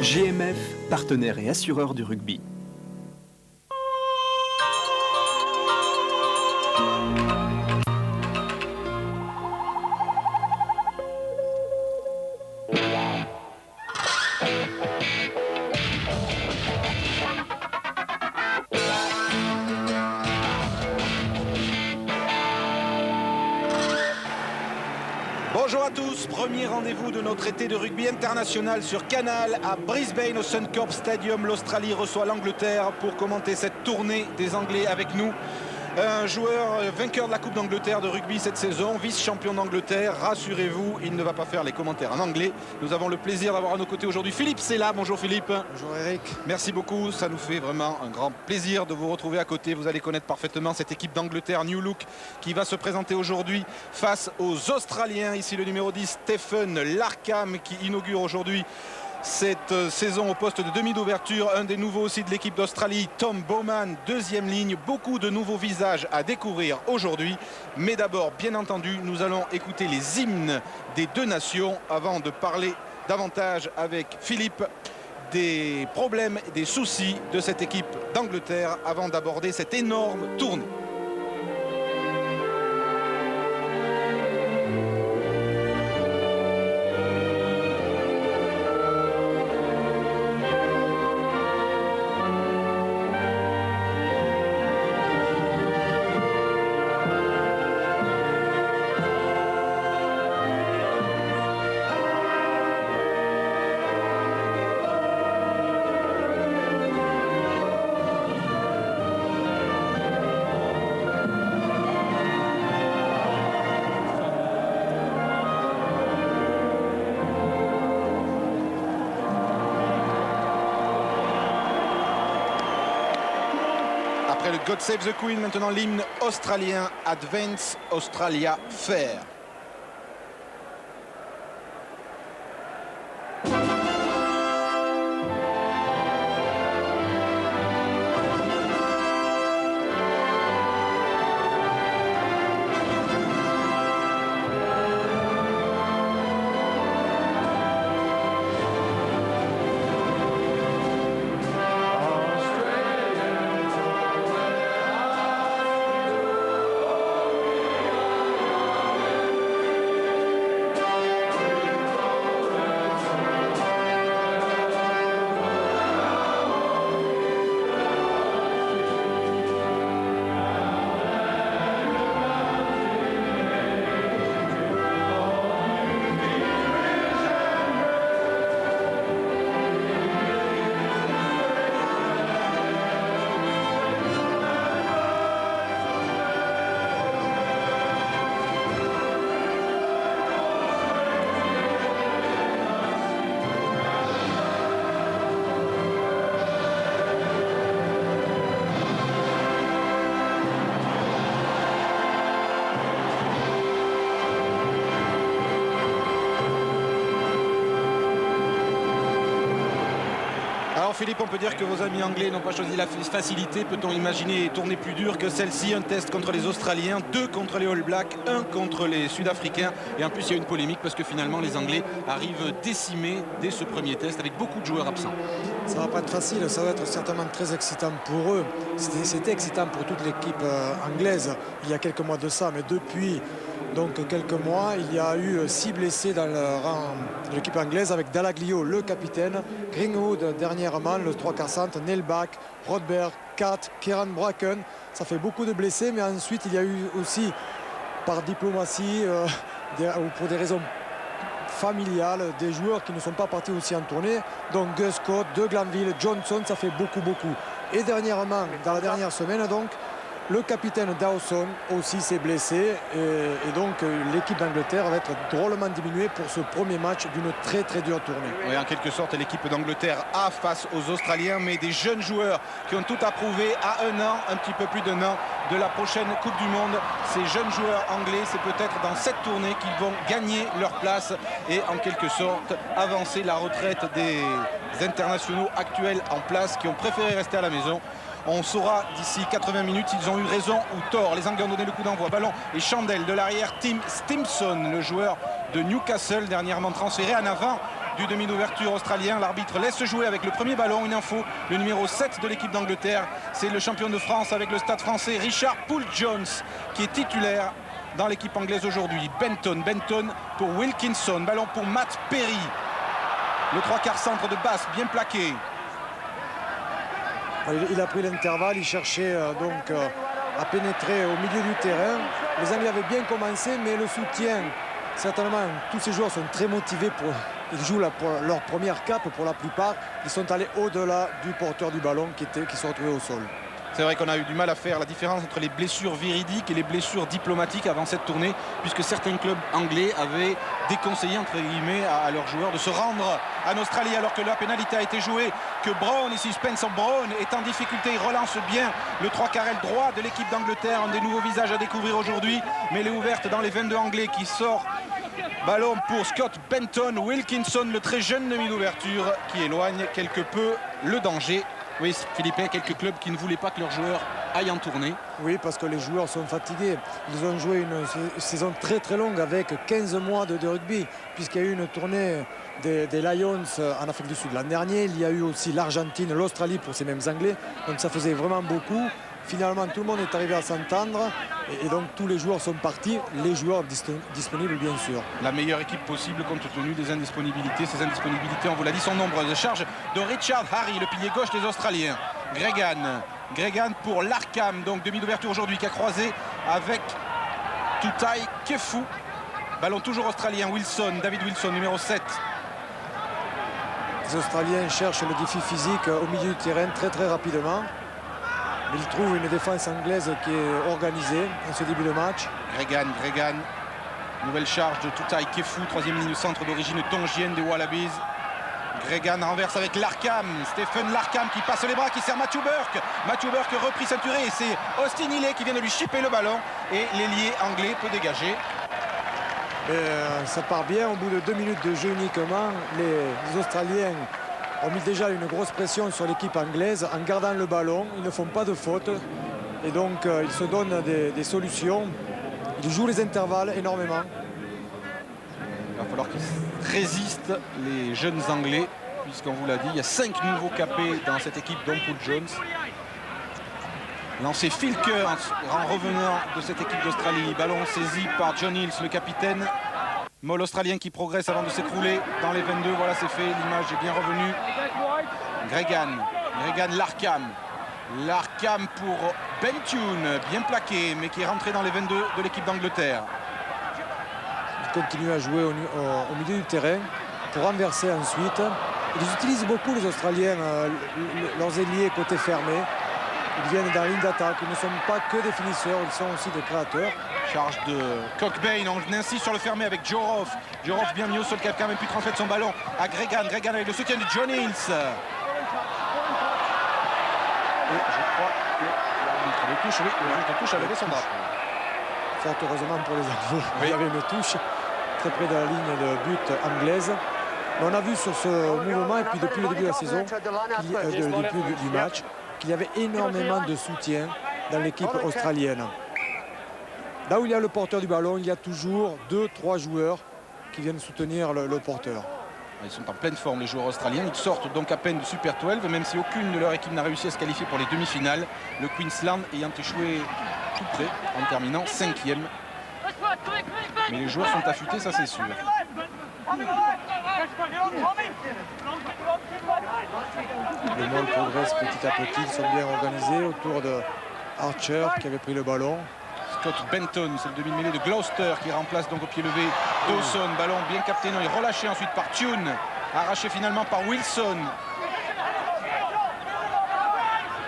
GMF, partenaire et assureur du rugby. Bonjour à tous, premier rendez-vous de notre été de rugby international sur Canal à Brisbane au Suncorp Stadium. L'Australie reçoit l'Angleterre pour commenter cette tournée des Anglais avec nous. Un joueur vainqueur de la Coupe d'Angleterre de rugby cette saison, vice-champion d'Angleterre. Rassurez-vous, il ne va pas faire les commentaires en anglais. Nous avons le plaisir d'avoir à nos côtés aujourd'hui Philippe Sella. Bonjour Philippe. Bonjour Eric. Merci beaucoup, ça nous fait vraiment un grand plaisir de vous retrouver à côté. Vous allez connaître parfaitement cette équipe d'Angleterre New Look qui va se présenter aujourd'hui face aux Australiens. Ici le numéro 10, Stephen Larkham, qui inaugure aujourd'hui cette saison au poste de demi d'ouverture. Un des nouveaux aussi de l'équipe d'Australie, Tom Bowman, deuxième ligne. Beaucoup de nouveaux visages à découvrir aujourd'hui. Mais d'abord, bien entendu, nous allons écouter les hymnes des deux nations avant de parler davantage avec Philippe des problèmes et des soucis de cette équipe d'Angleterre avant d'aborder cette énorme tournée. Après le God Save the Queen, maintenant l'hymne australien Advance Australia Fair. Alors Philippe, on peut dire que vos amis anglais n'ont pas choisi la facilité. Peut-on imaginer tourner plus dur que celle-ci? Un test contre les Australiens, 2 contre les All Blacks, 1 contre les Sud-Africains. Et en plus, il y a une polémique parce que finalement, les Anglais arrivent décimés dès ce premier test avec beaucoup de joueurs absents. Ça va pas être facile, ça va être certainement très excitant pour eux. C'était excitant pour toute l'équipe anglaise il y a quelques mois de ça, mais depuis quelques mois, il y a eu 6 blessés dans le rang de l'équipe anglaise avec Dalaglio, le capitaine, Greenwood dernièrement, le 3/4 centre, Neil Back, Rodberg, Kat, Kieran Bracken. Ça fait beaucoup de blessés, mais ensuite il y a eu aussi, par diplomatie ou pour des raisons familiales, des joueurs qui ne sont pas partis aussi en tournée. Donc Gus Scott, De Glanville, Johnson, ça fait beaucoup. Et dernièrement, dans la dernière semaine, le capitaine Dawson aussi s'est blessé et donc l'équipe d'Angleterre va être drôlement diminuée pour ce premier match d'une très dure tournée. Oui, en quelque sorte, l'équipe d'Angleterre a face aux Australiens, mais des jeunes joueurs qui ont tout approuvé à un petit peu plus d'un an de la prochaine Coupe du Monde. Ces jeunes joueurs anglais, c'est peut-être dans cette tournée qu'ils vont gagner leur place et en quelque sorte avancer la retraite des internationaux actuels en place qui ont préféré rester à la maison. On saura d'ici 80 minutes s'ils ont eu raison ou tort. Les Anglais ont donné le coup d'envoi. Ballon et chandelle de l'arrière. Tim Stimson, le joueur de Newcastle, dernièrement transféré en avant du demi d'ouverture australien. L'arbitre laisse jouer avec le premier ballon. Une info, le numéro 7 de l'équipe d'Angleterre, c'est le champion de France avec le Stade français, Richard Poole-Jones, qui est titulaire dans l'équipe anglaise aujourd'hui. Benton pour Wilkinson. Ballon pour Matt Perry. Le 3/4 centre de Basse, bien plaqué. Il a pris l'intervalle, il cherchait à pénétrer au milieu du terrain. Les Anglais avaient bien commencé, mais le soutien, certainement, tous ces joueurs sont très motivés. Ils jouent pour leur première cape pour la plupart. Ils sont allés au-delà du porteur du ballon qui se retrouvait au sol. C'est vrai qu'on a eu du mal à faire la différence entre les blessures véridiques et les blessures diplomatiques avant cette tournée, puisque certains clubs anglais avaient déconseillé entre guillemets à leurs joueurs de se rendre en Australie alors que la pénalité a été jouée, que Brown, ici Spencer Brown, est en difficulté. Il relance bien le 3/4 aile droit de l'équipe d'Angleterre. Un des nouveaux visages à découvrir aujourd'hui, mais elle est ouverte dans les 22 anglais qui sort. Ballon pour Scott Benton. Wilkinson, le très jeune demi d'ouverture, qui éloigne quelque peu le danger. Oui, Philippe, quelques clubs qui ne voulaient pas que leurs joueurs aillent en tournée. Oui, parce que les joueurs sont fatigués. Ils ont joué une saison très très longue avec 15 mois de rugby, puisqu'il y a eu une tournée des Lions en Afrique du Sud l'an dernier. Il y a eu aussi l'Argentine, l'Australie pour ces mêmes Anglais. Donc ça faisait vraiment beaucoup. Finalement, tout le monde est arrivé à s'entendre et donc tous les joueurs sont partis, les joueurs disponibles bien sûr. La meilleure équipe possible compte tenu des indisponibilités. Ces indisponibilités, on vous l'a dit, sont nombreuses. Charge de Richard Harry, le pilier gauche des Australiens. Gregan pour l'Arkham, donc demi d'ouverture aujourd'hui, qui a croisé avec Tutai Kefu. Ballon toujours australien, David Wilson, numéro 7. Les Australiens cherchent le défi physique au milieu du terrain très rapidement. Mais ils trouvent une défense anglaise qui est organisée en ce début de match. Gregan. Nouvelle charge de Tutai Kefu, troisième ligne centre d'origine tongienne des Wallabies. Gregan renverse avec l'Arkham. Stephen Larkham qui passe les bras, qui sert Matthew Burke. Matthew Burke repris ceinturé et c'est Austin Healey qui vient de lui chipper le ballon. Et l'ailier anglais peut dégager. Ça part bien. Au bout de 2 minutes de jeu uniquement, les Australiens ont mis déjà une grosse pression sur l'équipe anglaise en gardant le ballon. Ils ne font pas de faute et donc ils se donnent des solutions. Ils jouent les intervalles énormément. Il va falloir qu'ils résistent, les jeunes Anglais, puisqu'on vous l'a dit, il y a 5 nouveaux capés dans cette équipe, dont Poole-Jones. Lancé Phil Kerr en revenant de cette équipe d'Australie. Ballon saisi par John Hills, le capitaine. Moll australien qui progresse avant de s'écrouler dans les 22. Voilà, c'est fait. L'image est bien revenue. Gregan, Larkham pour Bentune, bien plaqué, mais qui est rentré dans les 22 de l'équipe d'Angleterre. Ils continuent à jouer au milieu du terrain pour renverser ensuite. Ils utilisent beaucoup, les Australiens, leurs ailiers côté fermé. Ils viennent dans la ligne d'attaque. Ils ne sont pas que des finisseurs, ils sont aussi des créateurs. Charge de Cockbain, on insiste sur le fermé avec Joe Roff. Joe Roff bien mis au sol, qui a quand même pu transmettre son ballon à Gregan. Gregan avec le soutien de John Hills. Et je crois que l'arbitre de touche, oui, le juge de touche avait son drapeau. Fort heureusement pour les Anglais, oui. Il y avait une touche très près de la ligne de but anglaise. Mais on a vu sur ce mouvement, et puis depuis le début de la saison, depuis du match, qu'il y avait énormément de soutien dans l'équipe australienne. Là où il y a le porteur du ballon, il y a toujours 2-3 joueurs qui viennent soutenir le porteur. Ils sont en pleine forme, les joueurs australiens. Ils sortent donc à peine du Super 12, même si aucune de leur équipe n'a réussi à se qualifier pour les demi-finales. Le Queensland ayant échoué tout près en terminant 5e. Mais les joueurs sont affûtés, ça c'est sûr. Les Molles progressent petit à petit, ils sont bien organisés autour de Archer qui avait pris le ballon. Scott Benton, c'est le demi-mêlée de Gloucester qui remplace donc au pied levé Dawson. Ballon bien capté, non, il est relâché ensuite par Tune, arraché finalement par Wilson.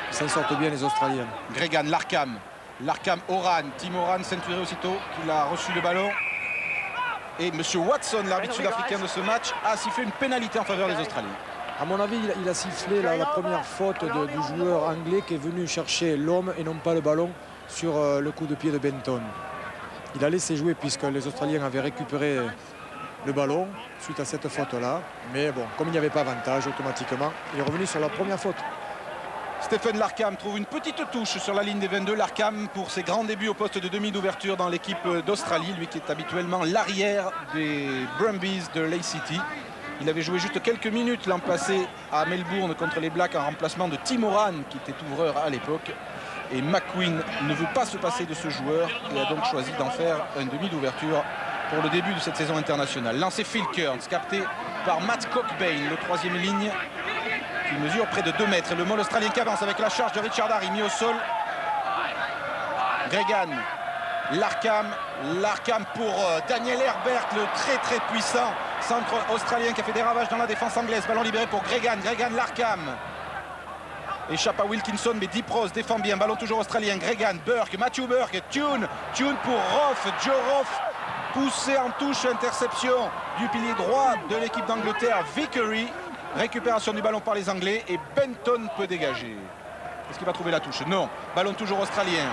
Ils s'en sortent bien les Australiens. Gregan, Larkham, Oran, Tim Oran ceinturé aussitôt qu'il a reçu le ballon. Et M. Watson, l'arbitre sud-africain de ce match, a sifflé une pénalité en faveur des Australiens. À mon avis, il a sifflé la première faute du joueur anglais qui est venu chercher l'homme et non pas le ballon sur le coup de pied de Benton. Il a laissé jouer puisque les Australiens avaient récupéré le ballon suite à cette faute-là. Mais bon, comme il n'y avait pas avantage, automatiquement, il est revenu sur la première faute. Stephen Larkham trouve une petite touche sur la ligne des 22. Larkham pour ses grands débuts au poste de demi d'ouverture dans l'équipe d'Australie, lui qui est habituellement l'arrière des Brumbies de Leigh City. Il avait joué juste quelques minutes l'an passé à Melbourne contre les Blacks en remplacement de Tim Horan qui était ouvreur à l'époque. Et McQueen ne veut pas se passer de ce joueur et a donc choisi d'en faire un demi d'ouverture pour le début de cette saison internationale. Lancé Phil Kearns, capté par Matt Cockbain, le troisième ligne, qui mesure près de 2 mètres. Le Mole australien qui avance avec la charge de Richard Harry, mis au sol. Gregan, Larkham pour Daniel Herbert, le très puissant centre australien qui a fait des ravages dans la défense anglaise. Ballon libéré pour Gregan, Larkham. Échappe à Wilkinson, mais Deep Rose défend bien. Ballon toujours australien. Gregan, Burke, Matthew Burke, Tune pour Roff, Joe Roff. Poussé en touche, interception du pilier droit de l'équipe d'Angleterre, Vickery. Récupération du ballon par les Anglais et Benton peut dégager. Est-ce qu'il va trouver la touche? Non. Ballon toujours australien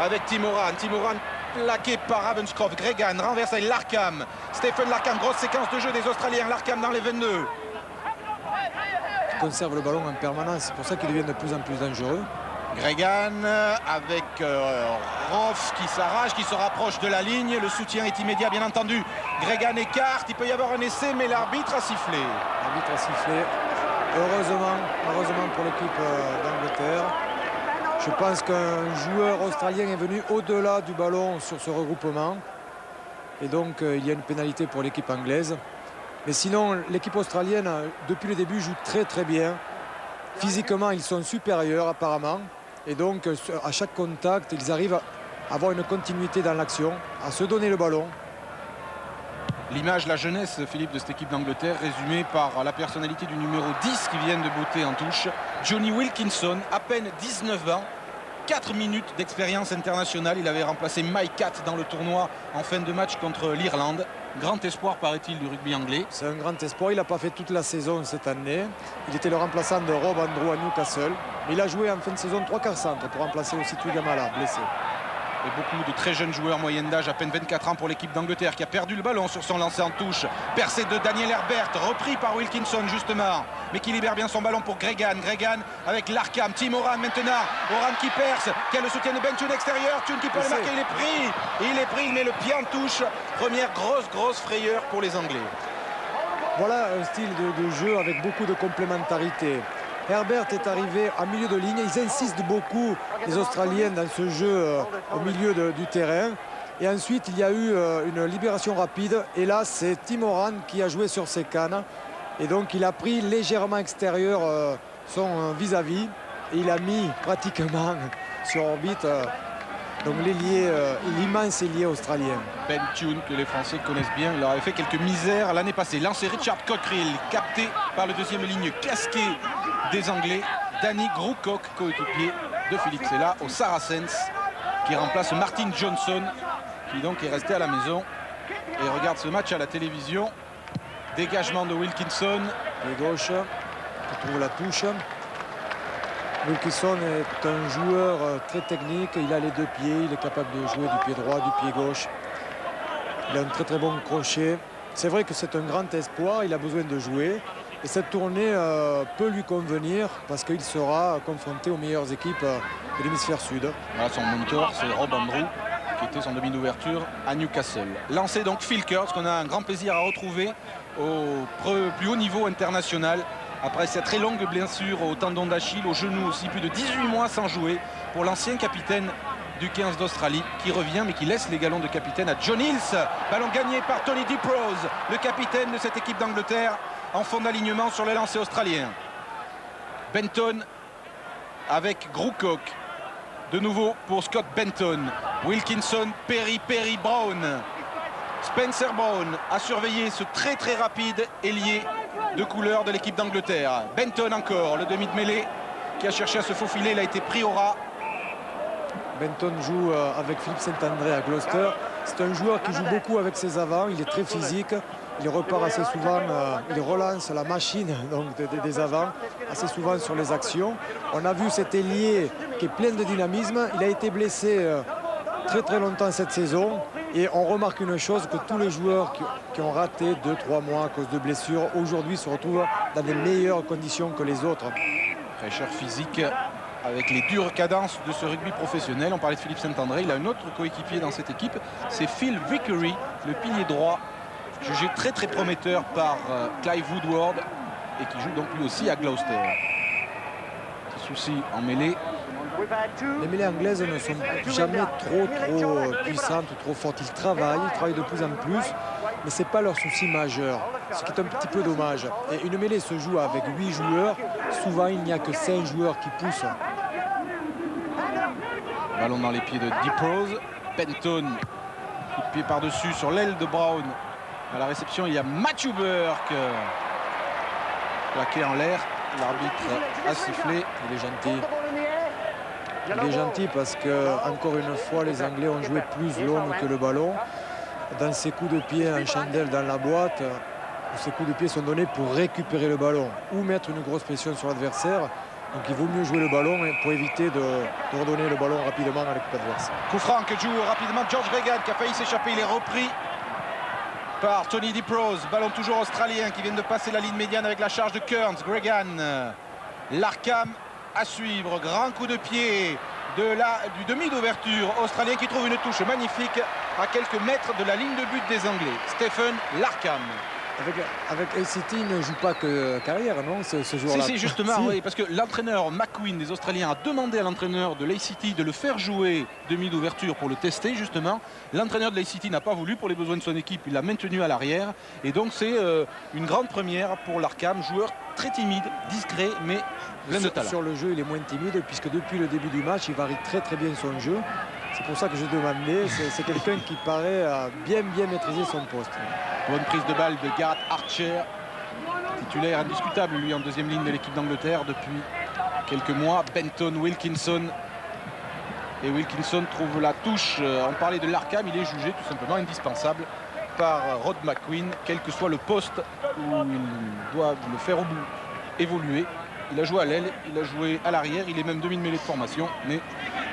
avec Tim Horan. Tim Horan plaqué par Ravenscroft. Gregan renverse avec Larkham. Stephen Larkham, grosse séquence de jeu des Australiens. Larkham dans les 22. Il conserve le ballon en permanence, c'est pour ça qu'il devient de plus en plus dangereux. Gregan avec Roff qui s'arrache, qui se rapproche de la ligne. Le soutien est immédiat bien entendu. Gregan écarte, il peut y avoir un essai mais l'arbitre a sifflé. L'arbitre a sifflé. Heureusement pour l'équipe d'Angleterre. Je pense qu'un joueur australien est venu au-delà du ballon sur ce regroupement. Et donc il y a une pénalité pour l'équipe anglaise. Mais sinon l'équipe australienne depuis le début joue très bien. Physiquement ils sont supérieurs apparemment. Et donc à chaque contact ils arrivent à avoir une continuité dans l'action, à se donner le ballon. L'image, la jeunesse, Philippe, de cette équipe d'Angleterre, résumée par la personnalité du numéro 10 qui vient de botter en touche. Johnny Wilkinson, à peine 19 ans, 4 minutes d'expérience internationale. Il avait remplacé Mike Catt dans le tournoi en fin de match contre l'Irlande. Grand espoir, paraît-il, du rugby anglais. C'est un grand espoir. Il n'a pas fait toute la saison cette année. Il était le remplaçant de Rob Andrew à Newcastle. Mais il a joué en fin de saison 3/4 centre pour remplacer aussi Tuigamala, blessé. Et beaucoup de très jeunes joueurs, moyenne d'âge, à peine 24 ans pour l'équipe d'Angleterre qui a perdu le ballon sur son lancer en touche. Percé de Daniel Herbert, repris par Wilkinson justement, mais qui libère bien son ballon pour Gregan. Gregan avec Larkham, Tim Horan maintenant. Horan qui perce, qui a le soutien de Ben Tune extérieur. Tune qui peut le marquer, il est pris, il met le pied en touche. Première grosse frayeur pour les Anglais. Voilà un style de jeu avec beaucoup de complémentarité. Herbert est arrivé en milieu de ligne. Ils insistent beaucoup, les Australiens, dans ce jeu au milieu du terrain. Et ensuite, il y a eu une libération rapide. Et là, c'est Tim Horan qui a joué sur ses cannes. Et donc, il a pris légèrement extérieur son vis-à-vis. Et il a mis pratiquement sur orbite donc l'immense ailier australien. Ben Tune, que les Français connaissent bien. Il leur avait fait quelques misères l'année passée. Lancé Richard Cockerill, capté par le deuxième ligne casqué des Anglais. Danny Groocock, coéquipier de Philippe Sella au Saracens, qui remplace Martin Johnson, qui donc est resté à la maison et regarde ce match à la télévision. Dégagement de Wilkinson. Et gauche, qui trouve la touche. Wilkinson est un joueur très technique. Il a les 2 pieds, il est capable de jouer du pied droit, du pied gauche. Il a un très bon crochet. C'est vrai que c'est un grand espoir, il a besoin de jouer. Et cette tournée peut lui convenir parce qu'il sera confronté aux meilleures équipes de l'hémisphère sud. Voilà, son mentor, c'est Rob Andrew, qui était son demi d'ouverture à Newcastle. Lancé donc Phil Kearns, qu'on a un grand plaisir à retrouver au plus haut niveau international. Après cette très longue blessure au tendon d'Achille, au genou aussi, plus de 18 mois sans jouer pour l'ancien capitaine du 15 d'Australie qui revient mais qui laisse les galons de capitaine à John Hills. Ballon gagné par Tony Deep Rose, le capitaine de cette équipe d'Angleterre en fond d'alignement sur les lancers australiens. Benton avec Groocock. De nouveau pour Scott Benton. Wilkinson, Perry Brown. Spencer Brown a surveillé ce très rapide ailier de couleur de l'équipe d'Angleterre. Benton encore, le demi de mêlée qui a cherché à se faufiler, il a été pris au ras. Benton joue avec Philippe Saint-André à Gloucester. C'est un joueur qui joue beaucoup avec ses avants, il est très physique. Il repart assez souvent, il relance la machine donc, des avants assez souvent sur les actions. On a vu cet ailier qui est plein de dynamisme. Il a été blessé très longtemps cette saison. Et on remarque une chose, que tous les joueurs qui ont raté 2-3 mois à cause de blessures, aujourd'hui se retrouvent dans des meilleures conditions que les autres. Fraîcheur physique avec les dures cadences de ce rugby professionnel. On parlait de Philippe Saint-André, il a un autre coéquipier dans cette équipe, c'est Phil Vickery, le pilier droit, jugé très très prometteur par Clive Woodward et qui joue donc lui aussi à Gloucester. Petit souci en mêlée. Les mêlées anglaises ne sont jamais trop puissantes ou trop fortes. Ils travaillent de plus en plus, mais ce n'est pas leur souci majeur, ce qui est un petit peu dommage. Et une mêlée se joue avec 8 joueurs, souvent il n'y a que 5 joueurs qui poussent. Ballon dans les pieds de Deep Rose, Penton, coup de pied par-dessus sur l'aile de Brown. À la réception, il y a Matthew Burke, plaqué en l'air, l'arbitre a sifflé. Il est gentil. Il est gentil parce que, encore une fois, les Anglais ont joué plus l'homme que le ballon. Dans ses coups de pied en chandelle dans la boîte, ces coups de pied sont donnés pour récupérer le ballon ou mettre une grosse pression sur l'adversaire. Donc il vaut mieux jouer le ballon pour éviter de redonner le ballon rapidement à l'équipe adverse. Coup franc que joue rapidement George Gregan qui a failli s'échapper. Il est repris par Tony Deep Rose. Ballon toujours australien qui vient de passer la ligne médiane avec la charge de Kearns. Gregan, Larkham à suivre. Grand coup de pied du demi d'ouverture australien qui trouve une touche magnifique à quelques mètres de la ligne de but des Anglais. Stephen Larkham. Avec ACT, il ne joue pas que carrière, non, ce joueur-là? Si, justement, si. Oui, parce que l'entraîneur McQueen des Australiens a demandé à l'entraîneur de l'ACT de le faire jouer demi d'ouverture pour le tester, justement. L'entraîneur de l'ACT n'a pas voulu pour les besoins de son équipe, il l'a maintenu à l'arrière. Et donc c'est une grande première pour Larkham, joueur très timide, discret, mais plein de talent. Sur le jeu, il est moins timide, puisque depuis le début du match, il varie très bien son jeu. C'est pour ça que je demandais, c'est quelqu'un qui paraît bien maîtriser son poste. Bonne prise de balle de Gareth Archer, titulaire indiscutable lui en deuxième ligne de l'équipe d'Angleterre depuis quelques mois. Benton, Wilkinson. Et Wilkinson trouve la touche. On parlait de Larkham, il est jugé tout simplement indispensable par Rod McQueen, quel que soit le poste où il doit le faire évoluer. Il a joué à l'aile, il a joué à l'arrière, il est même demi de mêlée de formation. Mais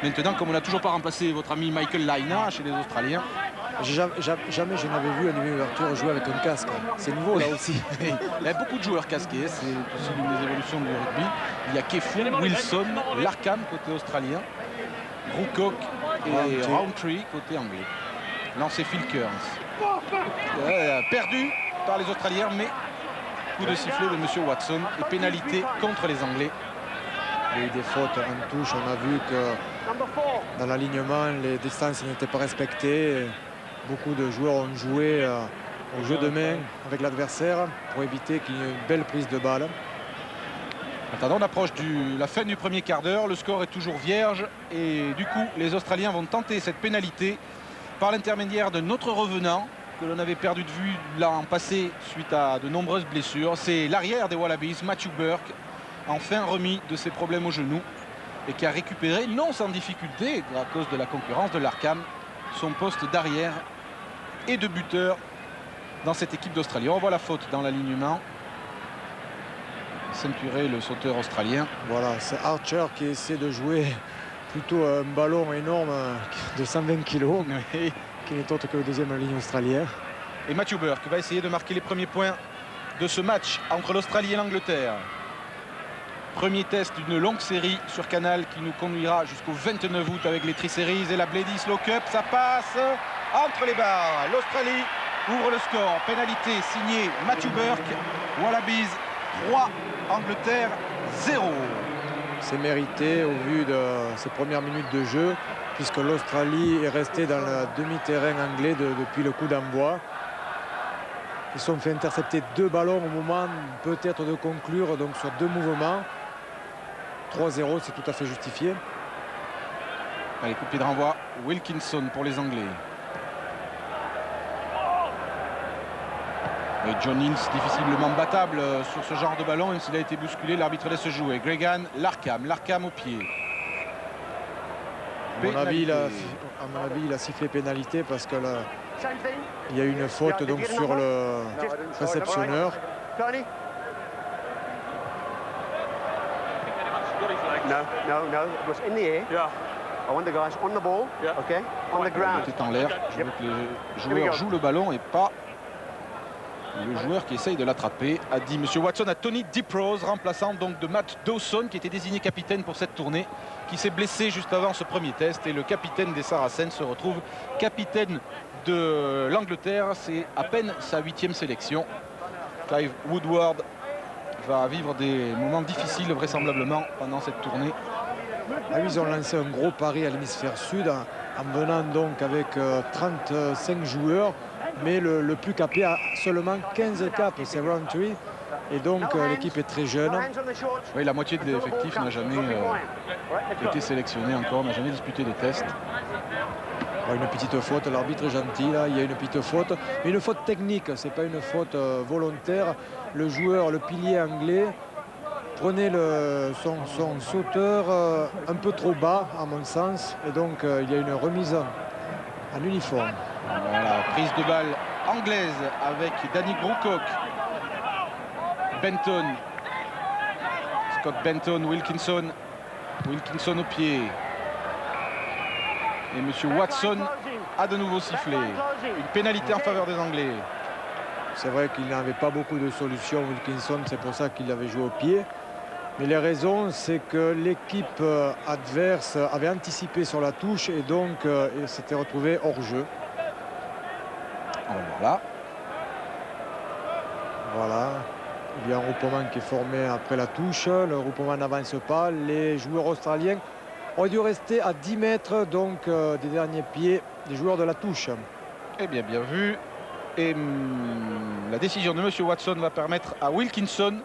maintenant, comme on n'a toujours pas remplacé votre ami Michael Laina chez les Australiens. Jamais je n'avais vu un demi-ouverture jouer avec un casque. C'est nouveau là aussi. Il y a beaucoup de joueurs casqués, c'est aussi l'une des évolutions du rugby. Il y a Kefu, Wilson, Larkham côté australien, Rucock et Roundtree côté anglais. Lancé Phil Kearns. Perdu par les Australiens, mais coup de sifflet de M. Watson et pénalité contre les Anglais. Il y a eu des fautes en touche. On a vu que dans l'alignement, les distances n'étaient pas respectées. Beaucoup de joueurs ont joué au jeu de main avec l'adversaire pour éviter qu'il y ait une belle prise de balle. Attendons, on approche la fin du premier quart d'heure. Le score est toujours vierge et du coup, les Australiens vont tenter cette pénalité par l'intermédiaire de notre revenant que l'on avait perdu de vue l'an passé suite à de nombreuses blessures. C'est l'arrière des Wallabies, Matthew Burke, enfin remis de ses problèmes au genou et qui a récupéré, non sans difficulté, à cause de la concurrence de Larkham, son poste d'arrière et de buteur dans cette équipe d'Australie. On voit la faute dans l'alignement. Ceinturé le sauteur australien. Voilà, c'est Archer qui essaie de jouer plutôt un ballon énorme de 120 kg, Oui. qui n'est autre que le deuxième ligne australienne. Et Matthew Burke va essayer de marquer les premiers points de ce match entre l'Australie et l'Angleterre. Premier test d'une longue série sur Canal qui nous conduira jusqu'au 29 août avec les Tri-Series et la Bledisloe Cup. Ça passe entre les barres. L'Australie ouvre le score. Pénalité signée Matthew Burke. Wallabies 3, Angleterre 0. C'est mérité au vu de ses premières minutes de jeu, puisque l'Australie est restée dans le demi-terrain anglais depuis le coup d'envoi. Ils se sont fait intercepter 2 ballons au moment peut-être de conclure, donc sur 2 mouvements. 3-0, c'est tout à fait justifié. Allez, coup de pied de renvoi, Wilkinson pour les Anglais. Et John Ince, difficilement battable sur ce genre de ballon, même s'il a été bousculé, l'arbitre laisse jouer. Gregan, Larkham au pied. À mon avis, il a sifflé pénalité parce que là, il y a eu une faute donc sur le réceptionneur. No, it was in the air. Yeah. I want the guys on the ball, okay, on the ground. C'est en l'air. Je veux que les joueurs jouent le ballon et pas Le joueur qui essaye de l'attraper a dit Monsieur Watson à Tony Diprose, remplaçant donc de Matt Dawson, qui était désigné capitaine pour cette tournée, qui s'est blessé juste avant ce premier test. Et le capitaine des Saracens se retrouve capitaine de l'Angleterre. C'est à peine sa 8e sélection. Clive Woodward va vivre des moments difficiles vraisemblablement pendant cette tournée. Ah oui, ils ont lancé un gros pari à l'hémisphère sud en venant donc avec 35 joueurs, mais le plus capé a seulement 15 caps, c'est Roundtree, et donc l'équipe est très jeune. Oui, la moitié de l'effectif n'a jamais été sélectionné encore, n'a jamais disputé de tests. Une petite faute, l'arbitre est gentil là, il y a une petite faute, mais une faute technique, c'est pas une faute volontaire. Le joueur, le pilier anglais, prenait son sauteur un peu trop bas à mon sens, et donc il y a une remise en uniforme. Voilà, prise de balle anglaise avec Danny Groocock, Benton, Scott Benton, Wilkinson au pied. Et Monsieur Watson a de nouveau sifflé. Une pénalité en faveur des Anglais. C'est vrai qu'il n'avait pas beaucoup de solutions, Wilkinson, c'est pour ça qu'il avait joué au pied. Mais les raisons, c'est que l'équipe adverse avait anticipé sur la touche et donc il s'était retrouvé hors jeu. Voilà. Voilà. Il y a un regroupement qui est formé après la touche. Le regroupement n'avance pas. Les joueurs australiens ont dû rester à 10 mètres donc des derniers pieds des joueurs de la touche. Eh bien, bien vu. Et la décision de Monsieur Watson va permettre à Wilkinson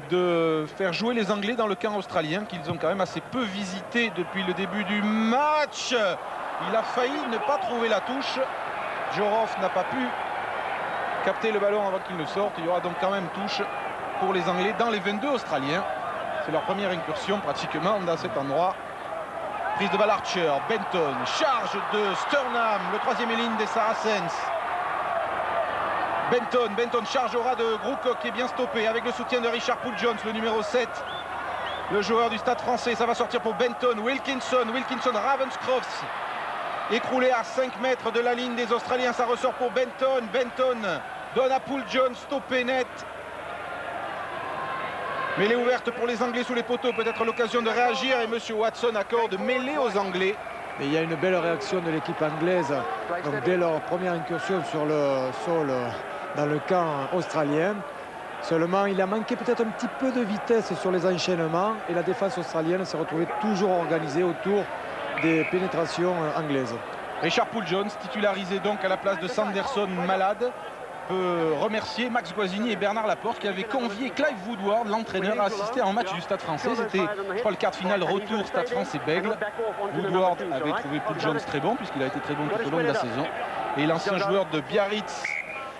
de faire jouer les Anglais dans le camp australien qu'ils ont quand même assez peu visité depuis le début du match. Il a failli ne pas trouver la touche. Joroff n'a pas pu capter le ballon avant qu'il ne sorte. Il y aura donc quand même touche pour les Anglais dans les 22 Australiens. C'est leur première incursion pratiquement dans cet endroit. Prise de balle Archer, Benton, charge de Sturnham, le 3e ligne des Saracens. Benton chargera de Groocock qui est bien stoppé avec le soutien de Richard Poole-Jones, le numéro 7. Le joueur du Stade français, ça va sortir pour Benton, Wilkinson, Ravenscroft. Écroulé à 5 mètres de la ligne des Australiens, ça ressort pour Benton. Benton donne à Poole-Jones, stoppé net. Mêlée ouverte pour les Anglais sous les poteaux, peut-être l'occasion de réagir et Monsieur Watson accorde mêlée aux Anglais. Et il y a une belle réaction de l'équipe anglaise donc dès leur première incursion sur le sol dans le camp australien. Seulement, il a manqué peut-être un petit peu de vitesse sur les enchaînements et la défense australienne s'est retrouvée toujours organisée autour des pénétrations anglaises. Richard Poole-Jones, titularisé donc à la place de Sanderson malade, peut remercier Max Guazzini et Bernard Laporte qui avaient convié Clive Woodward, l'entraîneur, à assister à un match du Stade français. C'était, je crois, le quart de finale retour Stade français-Bègle. Woodward avait trouvé Poole-Jones très bon puisqu'il a été très bon tout au long de la saison. Et l'ancien joueur de Biarritz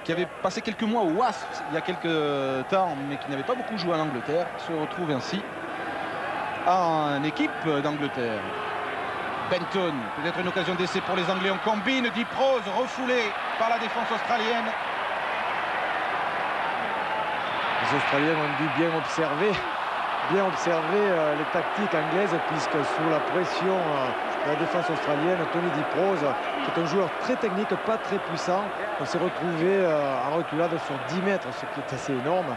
qui avait passé quelques mois au Wasps il y a quelques temps mais qui n'avait pas beaucoup joué en Angleterre se retrouve ainsi en équipe d'Angleterre. Benton, peut-être une occasion d'essai pour les Anglais. On combine, Diprose refoulé par la défense australienne. Les Australiens ont dû bien observer les tactiques anglaises puisque sous la pression de la défense australienne, Tony Diprose, qui est un joueur très technique, pas très puissant, on s'est retrouvé en reculade sur 10 mètres, ce qui est assez énorme.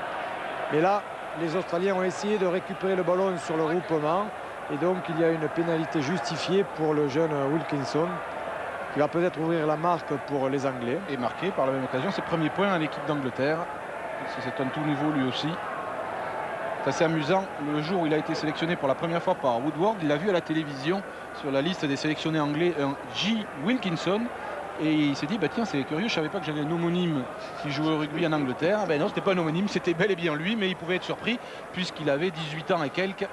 Mais là, les Australiens ont essayé de récupérer le ballon sur le regroupement et donc il y a une pénalité justifiée pour le jeune Wilkinson qui va peut-être ouvrir la marque pour les Anglais. Et marqué par la même occasion ses premiers points à l'équipe d'Angleterre. C'est un tout nouveau lui aussi. C'est assez amusant. Le jour où il a été sélectionné pour la première fois par Woodward, il l'a vu à la télévision sur la liste des sélectionnés anglais, un J. Wilkinson. Et il s'est dit, bah tiens, c'est curieux, je savais pas que j'avais un homonyme qui jouait au rugby en Angleterre. Ben non, c'était pas un homonyme, c'était bel et bien lui, mais il pouvait être surpris puisqu'il avait 18 ans et quelques.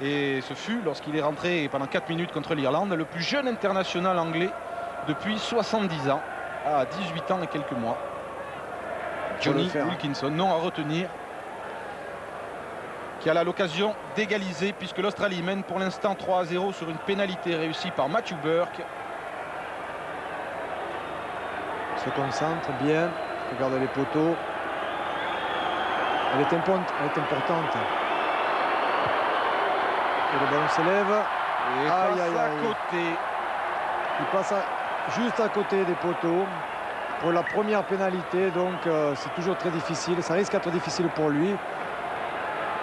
Et ce fut, lorsqu'il est rentré pendant 4 minutes contre l'Irlande, le plus jeune international anglais depuis 70 ans, à 18 ans et quelques mois. Johnny Wilkinson, non à retenir, qui a l'occasion d'égaliser puisque l'Australie mène pour l'instant 3-0 sur une pénalité réussie par Matthew Burke. Se concentre bien, regarde les poteaux. Elle est importante. Et le ballon s'élève. Et passe à côté. Il passe juste à côté des poteaux. pour la première pénalité, donc c'est toujours très difficile. Ça risque d'être difficile pour lui.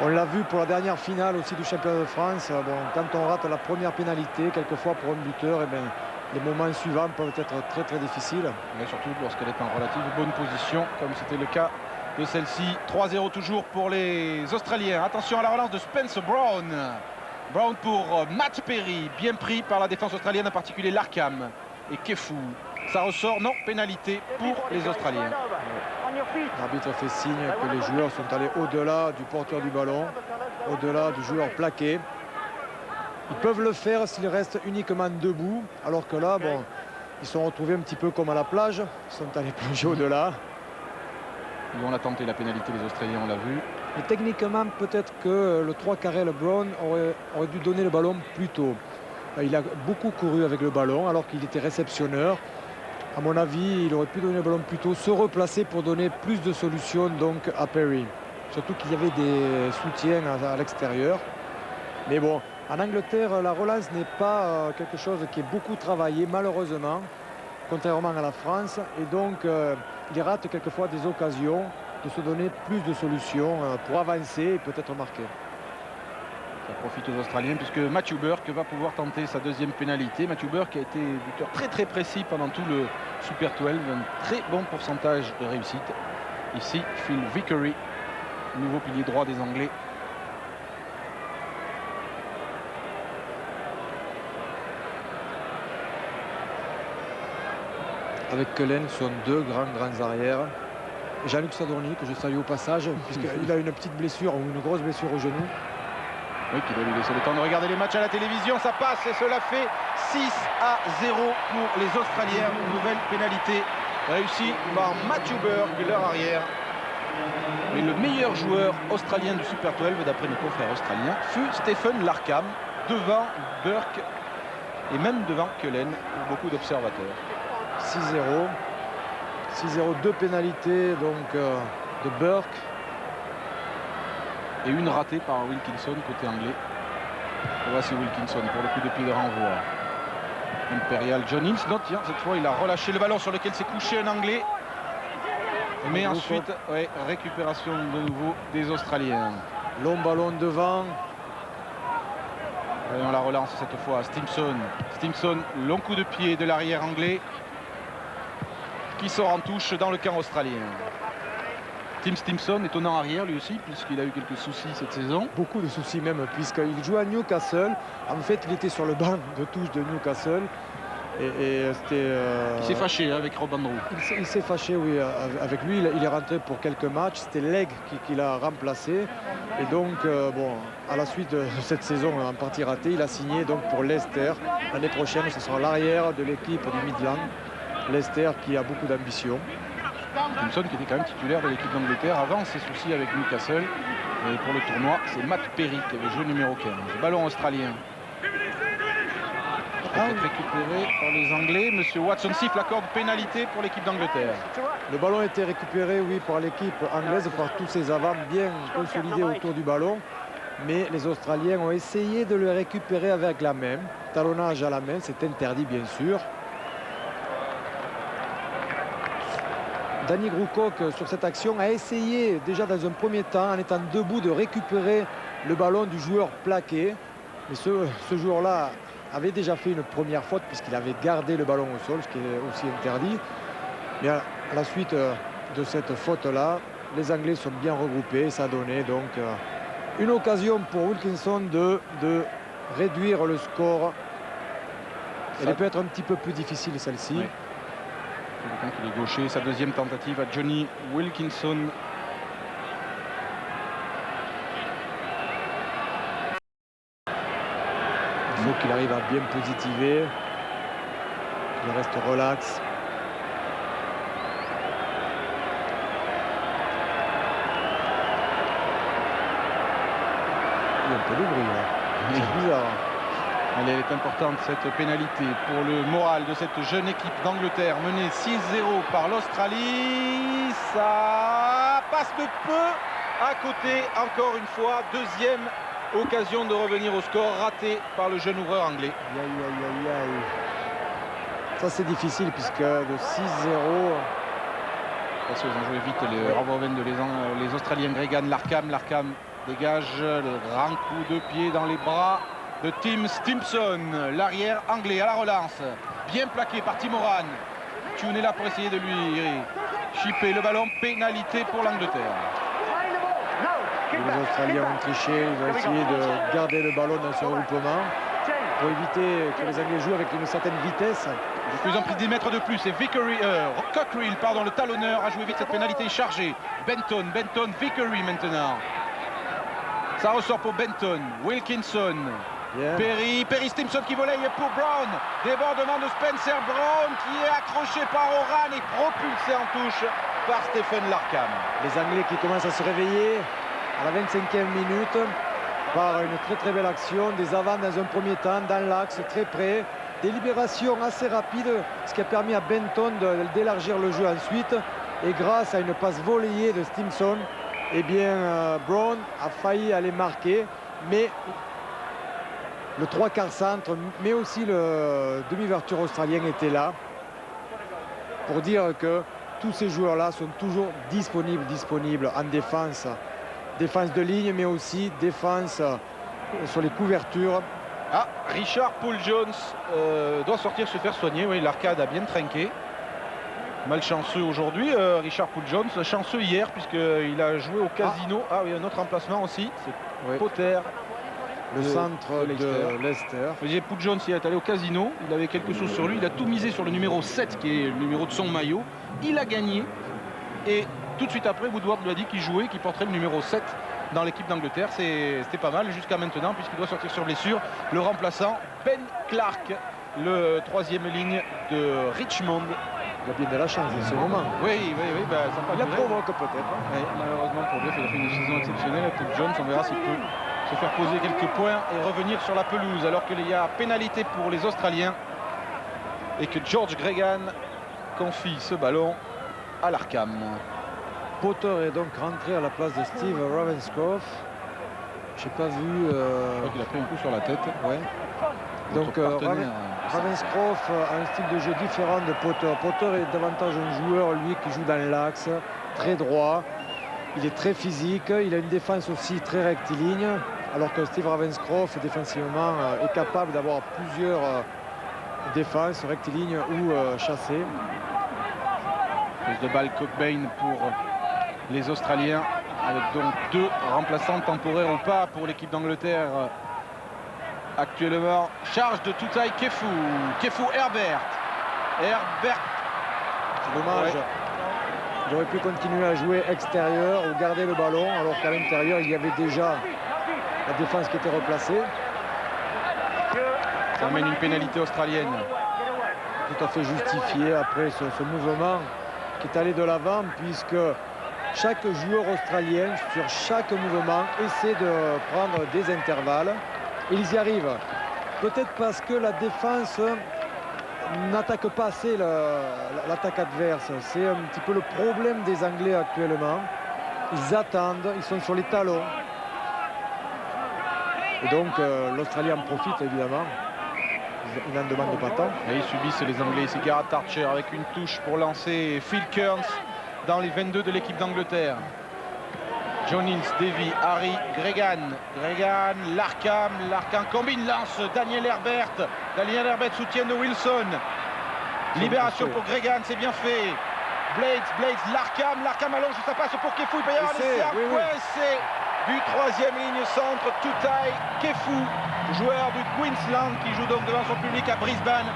On l'a vu pour la dernière finale aussi du championnat de France. Bon, quand on rate la première pénalité, quelquefois pour un buteur, eh bien, les moments suivants peuvent être très très difficiles. Mais surtout lorsqu'elle est en relative bonne position, comme c'était le cas de celle-ci. 3-0 toujours pour les Australiens. Attention à la relance de Spence Brown. Brown pour Matt Perry, bien pris par la défense australienne, en particulier Larkham et Kefu. Ça ressort, non, pénalité pour les Australiens. L'arbitre fait signe que les joueurs sont allés au-delà du porteur du ballon, au-delà du joueur plaqué. Ils peuvent le faire s'ils restent uniquement debout, alors que là, bon, ils sont retrouvés un petit peu comme à la plage. Ils sont allés plonger au-delà. Ils vont la tenter, la pénalité, les Australiens, on l'a vu. Et techniquement, peut-être que le 3 carré, le Brown, aurait dû donner le ballon plus tôt. Il a beaucoup couru avec le ballon alors qu'il était réceptionneur. À mon avis, il aurait pu donner le ballon plus tôt, se replacer pour donner plus de solutions donc à Perry. Surtout qu'il y avait des soutiens à l'extérieur. Mais bon, en Angleterre, la relance n'est pas quelque chose qui est beaucoup travaillé, malheureusement, contrairement à la France. Et donc, il rate quelquefois des occasions de se donner plus de solutions pour avancer et peut-être marquer. Ça profite aux Australiens puisque Matthew Burke va pouvoir tenter sa deuxième pénalité. Matthew Burke a été buteur très très précis pendant tout le Super 12, un très bon pourcentage de réussite. Ici, Phil Vickery, nouveau pilier droit des Anglais. Avec Cullen, ce sont deux grands arrières. Jean-Luc Sadorni, que je salue au passage, puisqu'il a une petite blessure ou une grosse blessure au genou. Oui, qui doit lui laisser le temps de regarder les matchs à la télévision. Ça passe et cela fait 6-0 pour les Australiens. Nouvelle pénalité réussie par Matthew Burke, leur arrière. Mais le meilleur joueur australien du Super 12, d'après nos confrères australiens, fut Stephen Larkham, devant Burke et même devant Cullen, pour beaucoup d'observateurs. 6-0. 6-0, deux pénalités donc de Burke. Et une ratée par Wilkinson côté anglais. Et voici Wilkinson pour le coup de pied de renvoi. Impérial John Ince. Non, tiens, cette fois il a relâché le ballon sur lequel s'est couché un anglais. Mais ensuite, ouais, récupération de nouveau des Australiens. Long ballon devant. Voyons la relance cette fois. Stimson. Stimson, long coup de pied de l'arrière anglais qui sort en touche dans le camp australien. Tim Stimson, étonnant arrière lui aussi, puisqu'il a eu quelques soucis cette saison. Beaucoup de soucis même, puisqu'il jouait à Newcastle. En fait, il était sur le banc de touche de Newcastle. Et c'était... Il s'est fâché avec Rob Andrew. Il s'est fâché, oui, avec lui. Il est rentré pour quelques matchs. C'était Legg qui l'a remplacé. Et donc, bon, à la suite de cette saison en partie ratée, il a signé donc pour Leicester. L'année prochaine, ce sera l'arrière de l'équipe du Midland. Leicester qui a beaucoup d'ambition. Stimson qui était quand même titulaire de l'équipe d'Angleterre avant ses soucis avec Newcastle. Et pour le tournoi, c'est Matt Perry qui avait joué numéro 15. Ballon australien. Peut-être récupéré par les Anglais. Monsieur Watson siffle l'accord de pénalité pour l'équipe d'Angleterre. Le ballon a été récupéré, oui, par l'équipe anglaise, par tous ses avants bien consolidés autour du ballon. Mais les Australiens ont essayé de le récupérer avec la main. Talonnage à la main, c'est interdit bien sûr. Danny Groocock sur cette action a essayé déjà dans un premier temps en étant debout de récupérer le ballon du joueur plaqué. Mais ce joueur-là avait déjà fait une première faute puisqu'il avait gardé le ballon au sol, ce qui est aussi interdit. Mais à la suite de cette faute-là, les Anglais sont bien regroupés et ça a donné donc une occasion pour Wilkinson de réduire le score. Elle peut être un petit peu plus difficile celle-ci. Oui. Il est gaucher, sa deuxième tentative à Johnny Wilkinson. Il faut qu'il arrive à bien positiver. Il reste relax. Il y a un peu de bruit là. C'est bizarre. Elle est importante cette pénalité pour le moral de cette jeune équipe d'Angleterre menée 6-0 par l'Australie. Ça passe de peu à côté encore une fois. Deuxième occasion de revenir au score ratée par le jeune ouvreur anglais. Aïe, aïe, aïe, aïe. Ça c'est difficile puisque de 6-0 passer aux enjeux vite les renvois de les Australiens. Gregan, Larkham dégage le grand coup de pied dans les bras de Tim Stimpson, l'arrière anglais à la relance. Bien plaqué par Tim Horan. Tune est là pour essayer de lui chipper le ballon. Pénalité pour l'Angleterre. Les Australiens ont triché, ils ont essayé de garder le ballon dans ce regroupement pour éviter que les Anglais jouent avec une certaine vitesse. Ils ont pris 10 mètres de plus et Cockerill, le talonneur, a joué vite cette pénalité chargée. Benton, Vickery maintenant. Ça ressort pour Benton, Wilkinson, Yeah. Perry Stimpson qui volaille pour Brown. Débordement de Spencer Brown qui est accroché par Horan et propulsé en touche par Stephen Larkham. Les Anglais qui commencent à se réveiller à la 25e minute par une très belle action, des avants dans un premier temps, dans l'axe, très près, des libérations assez rapides, ce qui a permis à Benton d'élargir le jeu ensuite. Et grâce à une passe volée de Stimpson, eh bien, Brown a failli aller marquer, mais le 3/4 centre, mais aussi le demi-ouverture australien était là pour dire que tous ces joueurs-là sont toujours disponibles en défense. Défense de ligne, mais aussi défense sur les couvertures. Ah, Richard Poole-Jones doit sortir se faire soigner. Oui, l'arcade a bien trinqué. Malchanceux aujourd'hui, Richard Poole-Jones. Chanceux hier, puisqu'il a joué au casino. Ah oui, un autre emplacement aussi. C'est Potter. Le centre de Leicester. Poole-Jones, il est allé au casino. Il avait quelque chose sur lui. Il a tout misé sur le numéro 7, qui est le numéro de son maillot. Il a gagné. Et tout de suite après, Woodward lui a dit qu'il jouait, qu'il porterait le numéro 7 dans l'équipe d'Angleterre. C'était pas mal jusqu'à maintenant, puisqu'il doit sortir sur blessure. Le remplaçant, Ben Clark, le troisième ligne de Richmond. Il a bien de la chance en ce moment. Oui, ça Il la provoque peut-être. Oui, malheureusement pour lui, il a fait une saison exceptionnelle. Poole-Jones, on verra s'il peut se faire poser quelques points et revenir sur la pelouse, alors qu'il y a pénalité pour les Australiens et que George Gregan confie ce ballon à Larkham. Potter est donc rentré à la place de Steve Ravenscroft. Je n'ai pas vu. Il a pris un coup sur la tête. Ouais. Donc Ravenscroft a un style de jeu différent de Potter. Potter est davantage un joueur, lui, qui joue dans l'axe, très droit. Il est très physique, il a une défense aussi très rectiligne, alors que Steve Ravenscroft, défensivement, est capable d'avoir plusieurs défenses rectilignes ou chassées. Prise de balle Cockbain pour les Australiens, avec donc 2 remplaçants temporaires ou pas pour l'équipe d'Angleterre. Actuellement, charge de Tutai Kefu Herbert. C'est dommage. Ouais. Il aurait pu continuer à jouer extérieur ou garder le ballon, alors qu'à l'intérieur, il y avait déjà la défense qui était replacée. Ça amène une pénalité australienne. Tout à fait justifié après ce mouvement qui est allé de l'avant, puisque chaque joueur australien, sur chaque mouvement, essaie de prendre des intervalles. Et ils y arrivent. Peut-être parce que la défense n'attaque pas assez l'attaque adverse. C'est un petit peu le problème des Anglais actuellement. Ils attendent, ils sont sur les talons. Et donc l'Australie en profite évidemment. Ils n'en demandent pas tant. Et ils subissent les Anglais ici. Gareth Archer avec une touche pour lancer Phil Kearns dans les 22 de l'équipe d'Angleterre. John Ince, Davy, Harry, Gregan, Larkham combine, lance Daniel Herbert soutient de Wilson. Libération pour Gregan, c'est bien fait. Blades, Larkham allonge, ça passe pour Kefu, il peut y avoir l'essai à coincer du 3e ligne centre, Tutai Kefu, joueur du Queensland qui joue donc devant son public à Brisbane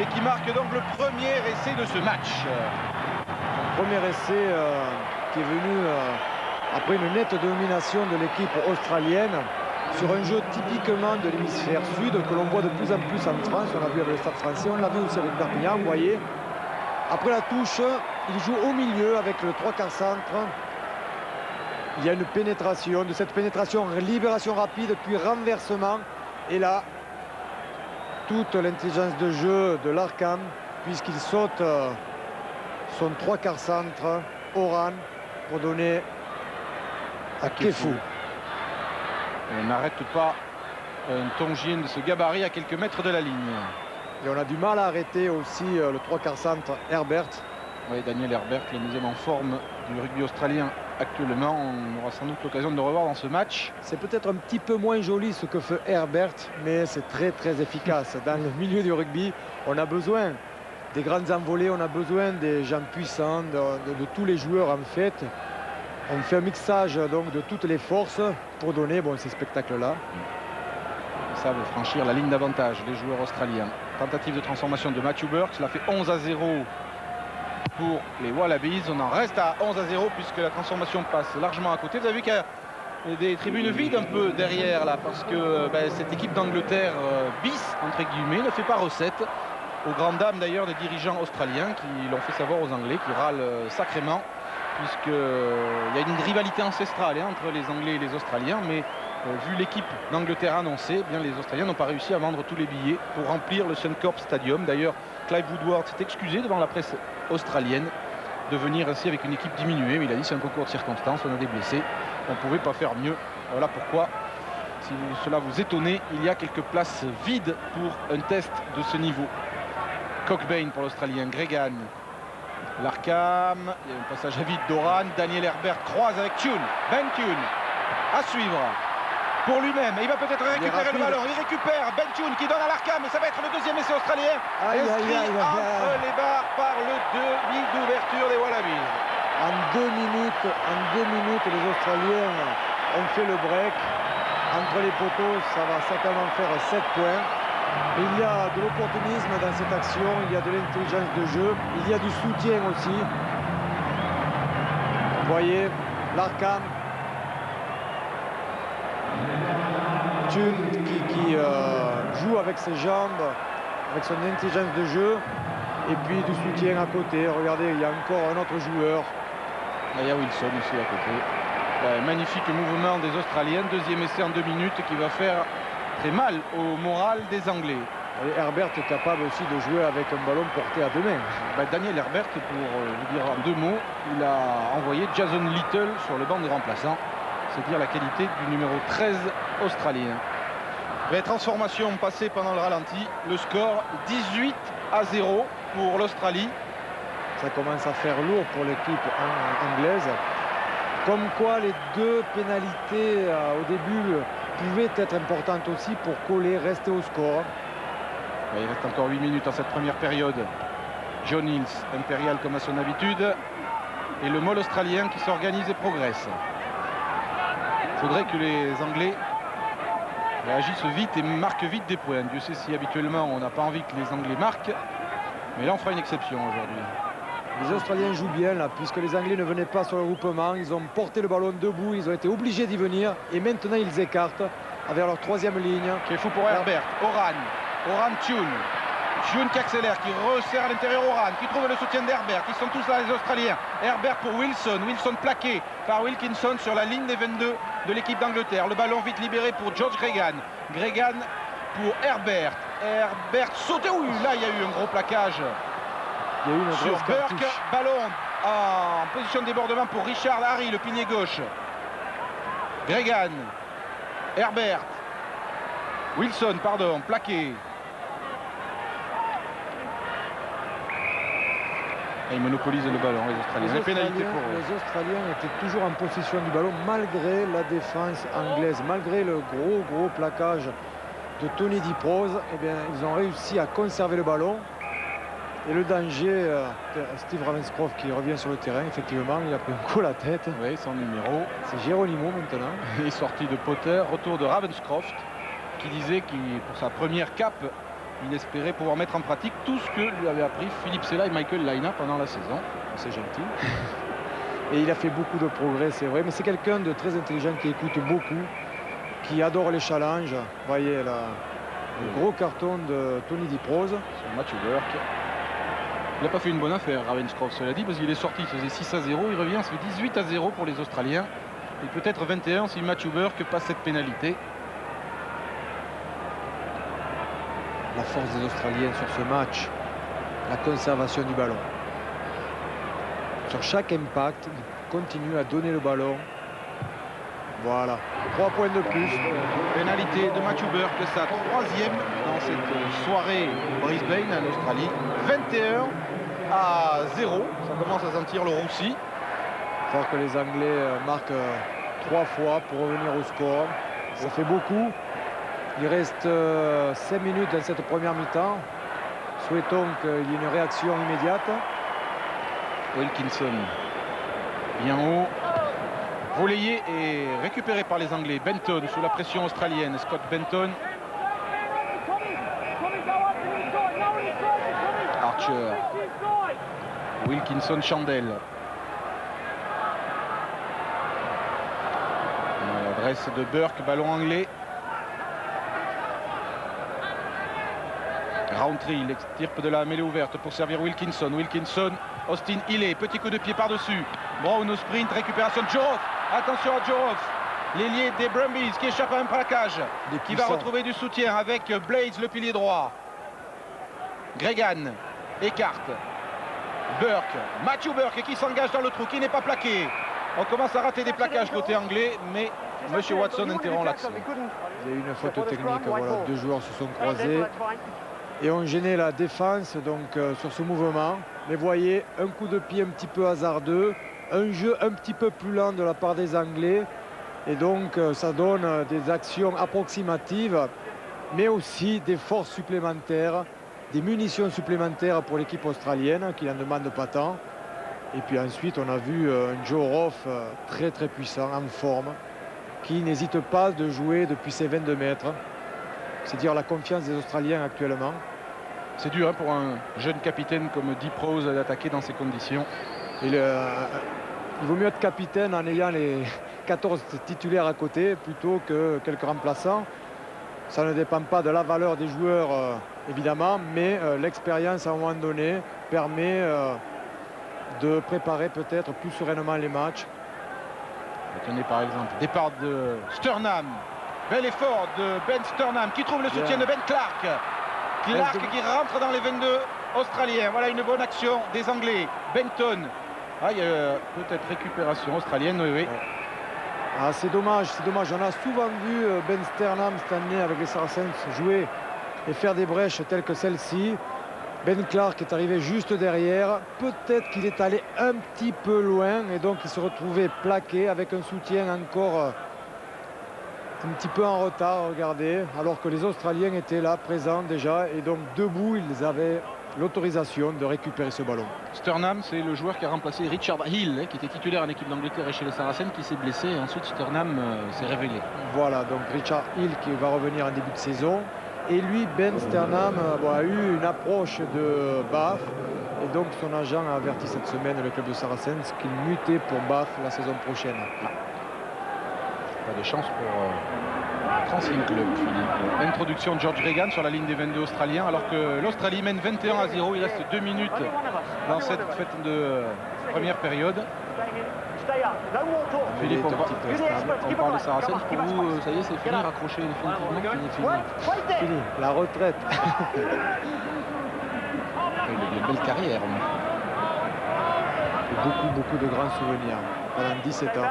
et qui marque donc le premier essai de ce match. Premier essai qui est venu après une nette domination de l'équipe australienne sur un jeu typiquement de l'hémisphère sud que l'on voit de plus en plus en France. On l'a vu avec le Stade français, on l'a vu aussi avec Perpignan, vous voyez. Après la touche, il joue au milieu avec le 3/4 centre. Il y a une pénétration, de cette pénétration, libération rapide, puis renversement. Et là, toute l'intelligence de jeu de Larkham, puisqu'il saute son 3/4 centre, Horan, pour donner à Kefu. On n'arrête pas un Tongien de ce gabarit à quelques mètres de la ligne. Et on a du mal à arrêter aussi le 3/4 centre Herbert. Oui, Daniel Herbert, le deuxième en forme du rugby australien actuellement. On aura sans doute l'occasion de le revoir dans ce match. C'est peut-être un petit peu moins joli ce que fait Herbert, mais c'est très très efficace. Dans le milieu du rugby, on a besoin des grandes envolées, on a besoin des gens puissants, de tous les joueurs en fait. On fait un mixage donc de toutes les forces pour donner ces spectacles-là. Ils savent franchir la ligne d'avantage, les joueurs australiens. Tentative de transformation de Matthew Burke, cela fait 11-0 pour les Wallabies. On en reste à 11-0 puisque la transformation passe largement à côté. Vous avez vu qu'il y a des tribunes vides un peu derrière là, parce que cette équipe d'Angleterre bis entre guillemets ne fait pas recette, aux grandes dames d'ailleurs des dirigeants australiens qui l'ont fait savoir aux Anglais, qui râlent sacrément, puisqu'il y a une rivalité ancestrale entre les Anglais et les Australiens, mais vu l'équipe d'Angleterre annoncée, les Australiens n'ont pas réussi à vendre tous les billets pour remplir le Suncorp Stadium. D'ailleurs, Clive Woodward s'est excusé devant la presse australienne de venir ainsi avec une équipe diminuée, mais il a dit c'est un concours de circonstances, on a des blessés, on ne pouvait pas faire mieux. Voilà pourquoi, si cela vous étonnait, il y a quelques places vides pour un test de ce niveau. Cockbain pour l'Australien, Gregan, Larkham, il y a un passage à vide d'Oran, Daniel Herbert croise avec Tune, Ben Tune, à suivre pour lui-même, il va peut-être récupérer le ballon, il récupère Ben Tune qui donne à Larkham, et ça va être le deuxième essai australien, inscrit entre les barres par le demi d'ouverture des Wallabies. En deux minutes, les Australiens ont fait le break. Entre les poteaux, ça va certainement faire 7 points. Il y a de l'opportunisme dans cette action, il y a de l'intelligence de jeu, il y a du soutien aussi. Vous voyez, Larkham, Tune qui joue avec ses jambes, avec son intelligence de jeu, et puis du soutien à côté. Regardez, il y a encore un autre joueur. Il y a Wilson aussi à côté. Magnifique mouvement des Australiens, deuxième essai en 2 minutes qui va faire très mal au moral des Anglais. Et Herbert est capable aussi de jouer avec un ballon porté à 2 mains. Daniel Herbert, pour vous dire en 2 mots, il a envoyé Jason Little sur le banc des remplaçants. C'est dire la qualité du numéro 13 australien. Les transformations passées pendant le ralenti. Le score 18-0 pour l'Australie. Ça commence à faire lourd pour l'équipe anglaise. Comme quoi les 2 pénalités au début pouvaient être importantes aussi pour coller, rester au score. Il reste encore 8 minutes dans cette première période. John Hills, impérial comme à son habitude. Et le Mol australien qui s'organise et progresse. Il faudrait que les Anglais réagissent vite et marquent vite des points. Dieu sait si habituellement on n'a pas envie que les Anglais marquent. Mais là on fera une exception aujourd'hui. Les Australiens jouent bien là, puisque les Anglais ne venaient pas sur le groupement. Ils ont porté le ballon debout, ils ont été obligés d'y venir. Et maintenant ils écartent vers leur 3e ligne. Qui est fou pour Herbert. Oran Tune. Tune qui accélère, qui resserre à l'intérieur Oran, qui trouve le soutien d'Herbert. Ils sont tous là les Australiens. Herbert pour Wilson. Wilson plaqué par Wilkinson sur la ligne des 22 de l'équipe d'Angleterre. Le ballon vite libéré pour George Gregan. Gregan pour Herbert. Herbert sauté. Oui, là il y a eu un gros plaquage. Il y a eu une sur grosse Burke, cartouche. ballon en position de débordement pour Richard Harry, le pilier gauche. Gregan, Herbert, Wilson, pardon, plaqué. Et ils monopolisent le ballon, les Australiens. Les Australiens étaient toujours en possession du ballon malgré la défense anglaise, malgré le gros plaquage de Tony DiProse. Eh bien, ils ont réussi à conserver le ballon. Et le danger, Steve Ravenscroft qui revient sur le terrain, effectivement, il a pris un coup à la tête. Oui, son numéro. C'est Geronimo maintenant. Il est sorti de Potter, retour de Ravenscroft, qui disait qu'il, pour sa première cape, il espérait pouvoir mettre en pratique tout ce que lui avaient appris Philippe Sella et Michael Laina pendant la saison. C'est gentil. Et il a fait beaucoup de progrès, c'est vrai, mais c'est quelqu'un de très intelligent qui écoute beaucoup, qui adore les challenges. Vous voyez là, le gros carton de Tony DiProse. Sur Matthew Burke. Il n'a pas fait une bonne affaire, Ravenscroft, cela dit, parce qu'il est sorti, il faisait 6-0, il revient, ça fait 18-0 pour les Australiens. Et peut-être 21 si Matthew Burke passe cette pénalité. La force des Australiens sur ce match, la conservation du ballon. Sur chaque impact, ils continuent à donner le ballon. Voilà, 3 points de plus. Pénalité de Matthew Burke, sa 3e dans cette soirée Brisbane en Australie. 21 à 0. Ça commence à sentir le roussi. Il faut que les Anglais marquent 3 fois pour revenir au score. Ça fait beaucoup. Il reste 5 minutes dans cette première mi-temps. Souhaitons qu'il y ait une réaction immédiate. Wilkinson, bien haut. Relayé et récupéré par les Anglais. Benton sous la pression australienne. Scott Benton. Archer. Wilkinson, Chandel. L'adresse de Burke, ballon anglais. Roundtree, il extirpe de la mêlée ouverte pour servir Wilkinson. Wilkinson, Austin Healey, petit coup de pied par-dessus. Brown au sprint, récupération de Joroff. Attention à Joroff, l'ailier des Brumbies qui échappe à un plaquage, qui va retrouver du soutien avec Blades, le pilier droit. Gregan écarte. Burke, Matthew Burke qui s'engage dans le trou, qui n'est pas plaqué. On commence à rater des plaquages côté anglais, mais Monsieur Watson interrompt l'action. Il y a eu une faute technique, voilà, 2 joueurs se sont croisés et ont gêné la défense donc sur ce mouvement. Mais voyez, un coup de pied un petit peu hasardeux, un jeu un petit peu plus lent de la part des Anglais, et donc ça donne des actions approximatives, mais aussi des forces supplémentaires, des munitions supplémentaires pour l'équipe australienne qui n'en demande pas tant. Et puis ensuite on a vu un Joroff très très puissant, en forme, qui n'hésite pas de jouer depuis ses 22 mètres. C'est dire la confiance des Australiens actuellement. C'est dur hein, pour un jeune capitaine comme Deep Rose d'attaquer dans ces conditions. Et il vaut mieux être capitaine en ayant les 14 titulaires à côté plutôt que quelques remplaçants. Ça ne dépend pas de la valeur des joueurs évidemment, mais l'expérience à un moment donné permet de préparer peut-être plus sereinement les matchs. Tenez par exemple, départ de Sturnham. Bel effort de Ben Sturnham qui trouve le soutien de Ben Clark. Clark qui rentre dans les 22 Australiens. Voilà une bonne action des Anglais. Benton. Ah, il y a peut-être récupération australienne, oui. Ah, c'est dommage, c'est dommage. On a souvent vu Ben Sturnham cette année avec les Saracens jouer et faire des brèches telles que celle-ci. Ben Clark est arrivé juste derrière. Peut-être qu'il est allé un petit peu loin et donc il se retrouvait plaqué avec un soutien encore un petit peu en retard, regardez, alors que les Australiens étaient là, présents déjà, et donc debout, ils avaient l'autorisation de récupérer ce ballon. Sturnham, c'est le joueur qui a remplacé Richard Hill, qui était titulaire en équipe d'Angleterre et chez les Saracens, qui s'est blessé, et ensuite Sturnham s'est révélé. Voilà, donc Richard Hill qui va revenir en début de saison, et lui, Ben Sturnham, a eu une approche de Bath, et donc son agent a averti cette semaine le club de Saracens qu'il mutait pour Bath la saison prochaine. Pas de chance pour Francine Club. Introduction de George Gregan sur la ligne des 22 Australiens alors que l'Australie mène 21-0. Il reste 2 minutes dans cette fête de première période. Philippe, on parle de Saracens. Pour vous, ça y est, c'est fini, raccroché définitivement. Fini, la retraite. Une belle carrière. Beaucoup de grands souvenirs pendant 17 ans.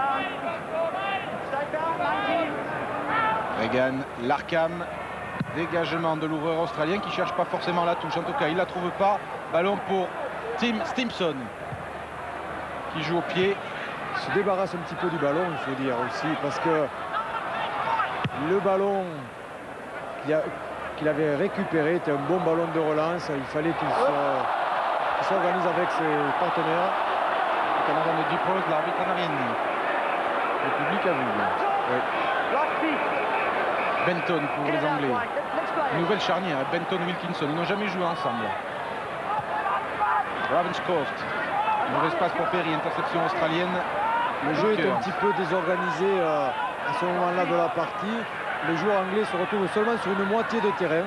Regan, Larkham, dégagement de l'ouvreur australien qui cherche pas forcément la touche. En tout cas, il la trouve pas. Ballon pour Tim Stimpson qui joue au pied. Il se débarrasse un petit peu du ballon, il faut dire aussi, parce que le ballon qu'il avait récupéré était un bon ballon de relance. Il fallait qu'il s'organise avec ses partenaires. Le Canadien de Deep Rose, l'arbitre n'a rien dit. Le public a vu. Oui. Benton pour les Anglais. Nouvelle charnière, Benton-Wilkinson. Ils n'ont jamais joué ensemble. Ravenscourt. Mauvais espace pour Perry, interception australienne. Le jeu est un petit peu désorganisé à ce moment-là de la partie. Les joueurs anglais se retrouvent seulement sur une moitié de terrain.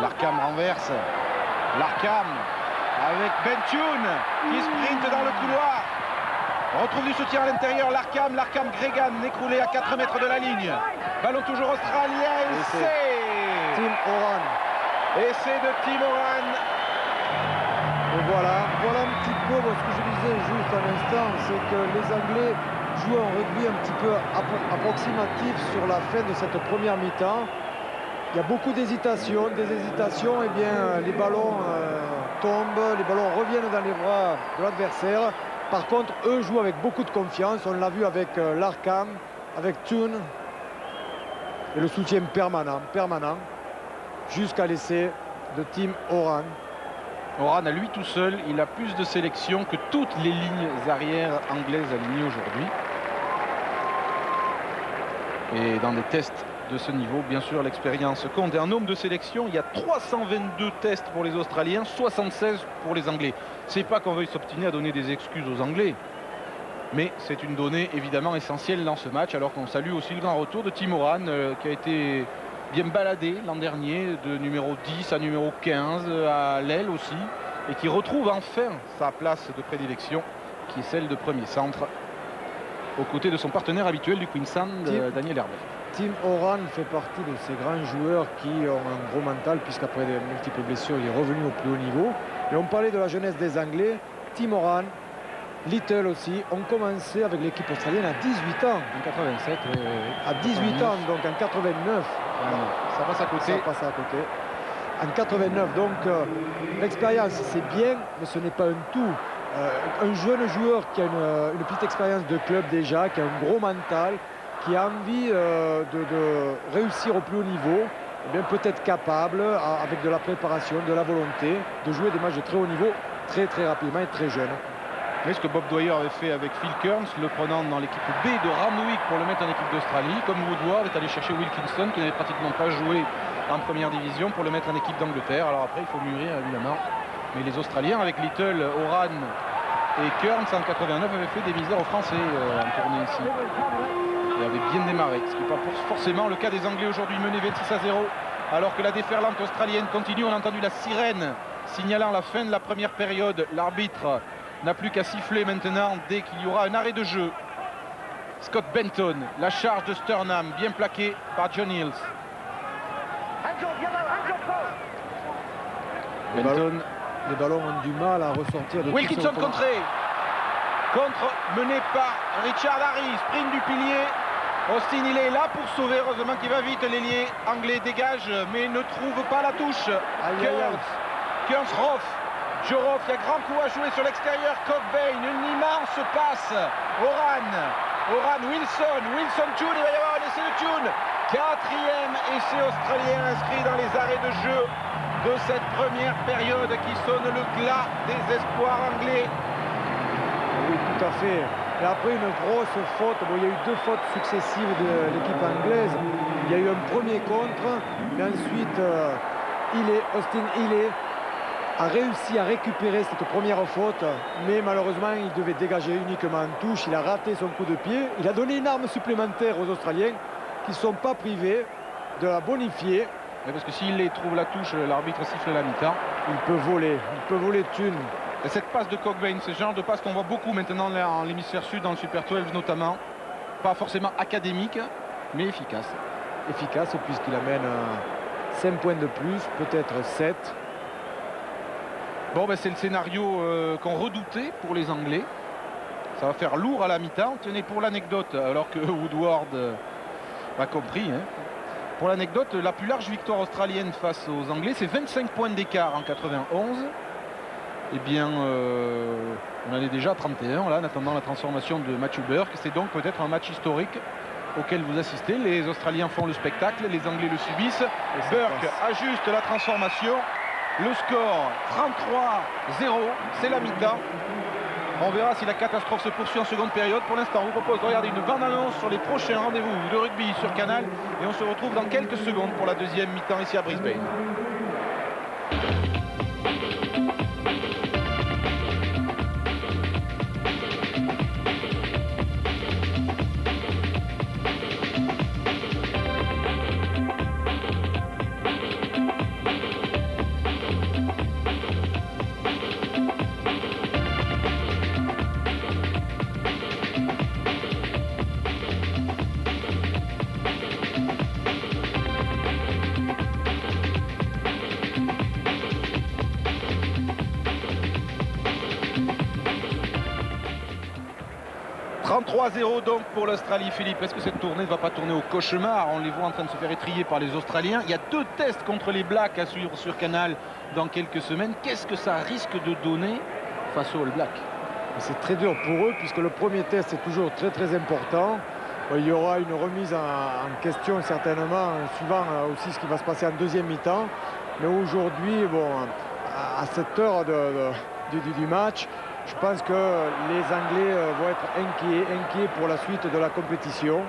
Larkham renverse. Larkham avec Bentune qui sprint dans le couloir. On retrouve du soutien à l'intérieur. Larkham Gregan écroulé à 4 mètres de la ligne. Ballon toujours australien. Et Tim Horan. Essai de Tim Horan. Et voilà un petit peu ce que je disais juste un instant, c'est que les Anglais jouent un rugby un petit peu approximatif sur la fin de cette première mi-temps. Il y a beaucoup d'hésitations, et bien les ballons tombe, les ballons reviennent dans les bras de l'adversaire. Par contre, eux jouent avec beaucoup de confiance. On l'a vu avec Larkham, avec Thune. Et le soutien permanent, jusqu'à l'essai de Tim Horan. Horan, à lui tout seul, il a plus de sélection que toutes les lignes arrières anglaises alignées aujourd'hui. Et dans des tests de ce niveau, bien sûr, l'expérience compte. Et en nombre de sélections, il y a 322 tests pour les Australiens, 76 pour les Anglais. C'est pas qu'on veuille s'obstiner à donner des excuses aux Anglais, mais c'est une donnée évidemment essentielle dans ce match, alors qu'on salue aussi le grand retour de Tim Horan, qui a été bien baladé l'an dernier, de numéro 10 à numéro 15, à l'aile aussi, et qui retrouve enfin sa place de prédilection, qui est celle de premier centre, aux côtés de son partenaire habituel du Queensland, Daniel Herbert. Tim Horan fait partie de ces grands joueurs qui ont un gros mental, puisqu'après de multiples blessures, il est revenu au plus haut niveau. Et on parlait de la jeunesse des Anglais. Tim Horan, Little aussi, ont commencé avec l'équipe australienne à 18 ans. En 87, à 18 ans, donc en 89. Ça passe à côté. Ça passe à côté. En 89, donc l'expérience c'est bien, mais ce n'est pas un tout. Un jeune joueur qui a une petite expérience de club déjà, qui a un gros mental, qui a envie de réussir au plus haut niveau, eh bien peut-être capable, avec de la préparation, de la volonté, de jouer des matchs de très haut niveau très rapidement et très jeune. Mais ce que Bob Dwyer avait fait avec Phil Kearns, le prenant dans l'équipe B de Randwick pour le mettre en équipe d'Australie, comme Woodward est allé chercher Wilkinson qui n'avait pratiquement pas joué en première division pour le mettre en équipe d'Angleterre. Alors après il faut mûrir évidemment, mais les Australiens avec Little, Horan et Kearns en 89 avaient fait des misères aux Français en tournée ici. Il avait bien démarré, ce qui n'est pas forcément le cas des Anglais aujourd'hui, menés 26-0, alors que la déferlante australienne continue. On a entendu la sirène signalant la fin de la première période. L'arbitre n'a plus qu'à siffler maintenant dès qu'il y aura un arrêt de jeu. Scott Benton, la charge de Sturnham, bien plaquée par John Hills. Benton. Les ballons ont du mal à ressortir de Wilkinson contré. Contre mené par Richard Harris, sprint du pilier. Austin, il est là pour sauver, heureusement qu'il va vite. L'ailier anglais dégage, mais ne trouve pas la touche. Kearns, Roth, Joe Roth, il y a grand coup à jouer sur l'extérieur. Cockbain, une immense passe. Horan, Wilson, Thune, il va y avoir un essai de Thune. 4e essai australien inscrit dans les arrêts de jeu de cette première période qui sonne le glas des espoirs anglais. Oui, tout à fait. Et après une grosse faute, bon, il y a eu 2 fautes successives de l'équipe anglaise. Il y a eu un premier contre, mais ensuite Austin Healey a réussi à récupérer cette première faute, mais malheureusement il devait dégager uniquement en touche. Il a raté son coup de pied. Il a donné une arme supplémentaire aux Australiens qui ne sont pas privés de la bonifier. Mais parce que s'il les trouve la touche, l'arbitre siffle la mi-temps. Il peut voler Thune. Et cette passe de Cockbain, c'est le genre de passe qu'on voit beaucoup maintenant en l'hémisphère sud, dans le Super 12 notamment. Pas forcément académique, mais efficace. Efficace puisqu'il amène 5 points de plus, peut-être 7. Bon, ben, c'est le scénario qu'on redoutait pour les Anglais. Ça va faire lourd à la mi-temps. Tenez, pour l'anecdote, alors que Woodward a compris, hein. Pour l'anecdote, la plus large victoire australienne face aux Anglais, c'est 25 points d'écart en 91. Eh bien, on en est déjà à 31, là, en attendant la transformation de Matthew Burke. C'est donc peut-être un match historique auquel vous assistez. Les Australiens font le spectacle, les Anglais le subissent. Burke ajuste la transformation. Le score 33-0, c'est la mi-temps. On verra si la catastrophe se poursuit en seconde période. Pour l'instant, on vous propose de regarder une bande-annonce sur les prochains rendez-vous de rugby sur Canal. Et on se retrouve dans quelques secondes pour la deuxième mi-temps ici à Brisbane. 33-0 donc pour l'Australie. Philippe, est-ce que cette tournée ne va pas tourner au cauchemar? On les voit en train de se faire étriller par les Australiens. Il y a 2 tests contre les Blacks à suivre sur Canal dans quelques semaines. Qu'est-ce que ça risque de donner face aux All Blacks? C'est très dur pour eux puisque le premier test est toujours très important. Il y aura une remise en question certainement, suivant aussi ce qui va se passer en deuxième mi-temps. Mais aujourd'hui, bon, à cette heure du match, je pense que les Anglais vont être inquiets pour la suite de la compétition.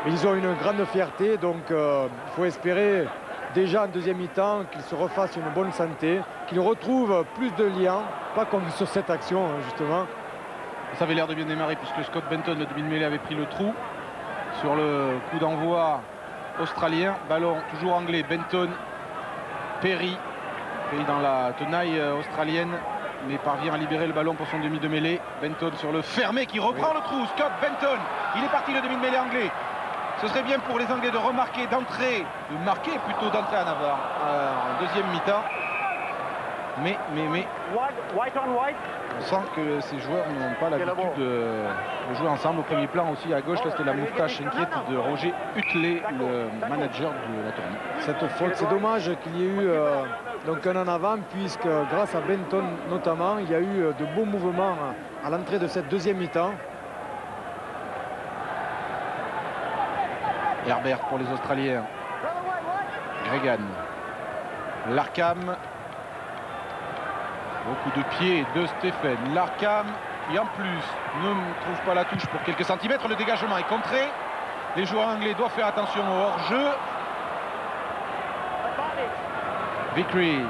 Mais ils ont une grande fierté, donc il faut espérer déjà en deuxième mi-temps qu'ils se refassent une bonne santé, qu'ils retrouvent plus de liens, pas comme sur cette action justement. Ça avait l'air de bien démarrer puisque Scott Benton, le demi-mêlée, avait pris le trou sur le coup d'envoi australien. Ballon toujours anglais, Benton, Perry dans la tenaille australienne, mais parvient à libérer le ballon pour son demi de mêlée. Benton sur le fermé qui reprend le trou. Scott Benton, il est parti, le demi de mêlée anglais. Ce serait bien pour les Anglais de remarquer, d'entrer à Navarre en deuxième mi-temps. Mais on sent que ces joueurs n'ont pas l'habitude de jouer ensemble. Au premier plan aussi à gauche, là c'était la moustache inquiète de Roger Hutley, le manager de la tournée. Cette faute, c'est dommage qu'il y ait eu donc un en avant, puisque grâce à Benton notamment, il y a eu de beaux mouvements à l'entrée de cette deuxième mi-temps. Herbert pour les Australiens. Gregan. Larkham. Beaucoup de pieds de Stephen. Larkham qui en plus ne trouve pas la touche pour quelques centimètres. Le dégagement est contré. Les joueurs anglais doivent faire attention au hors-jeu. Vickery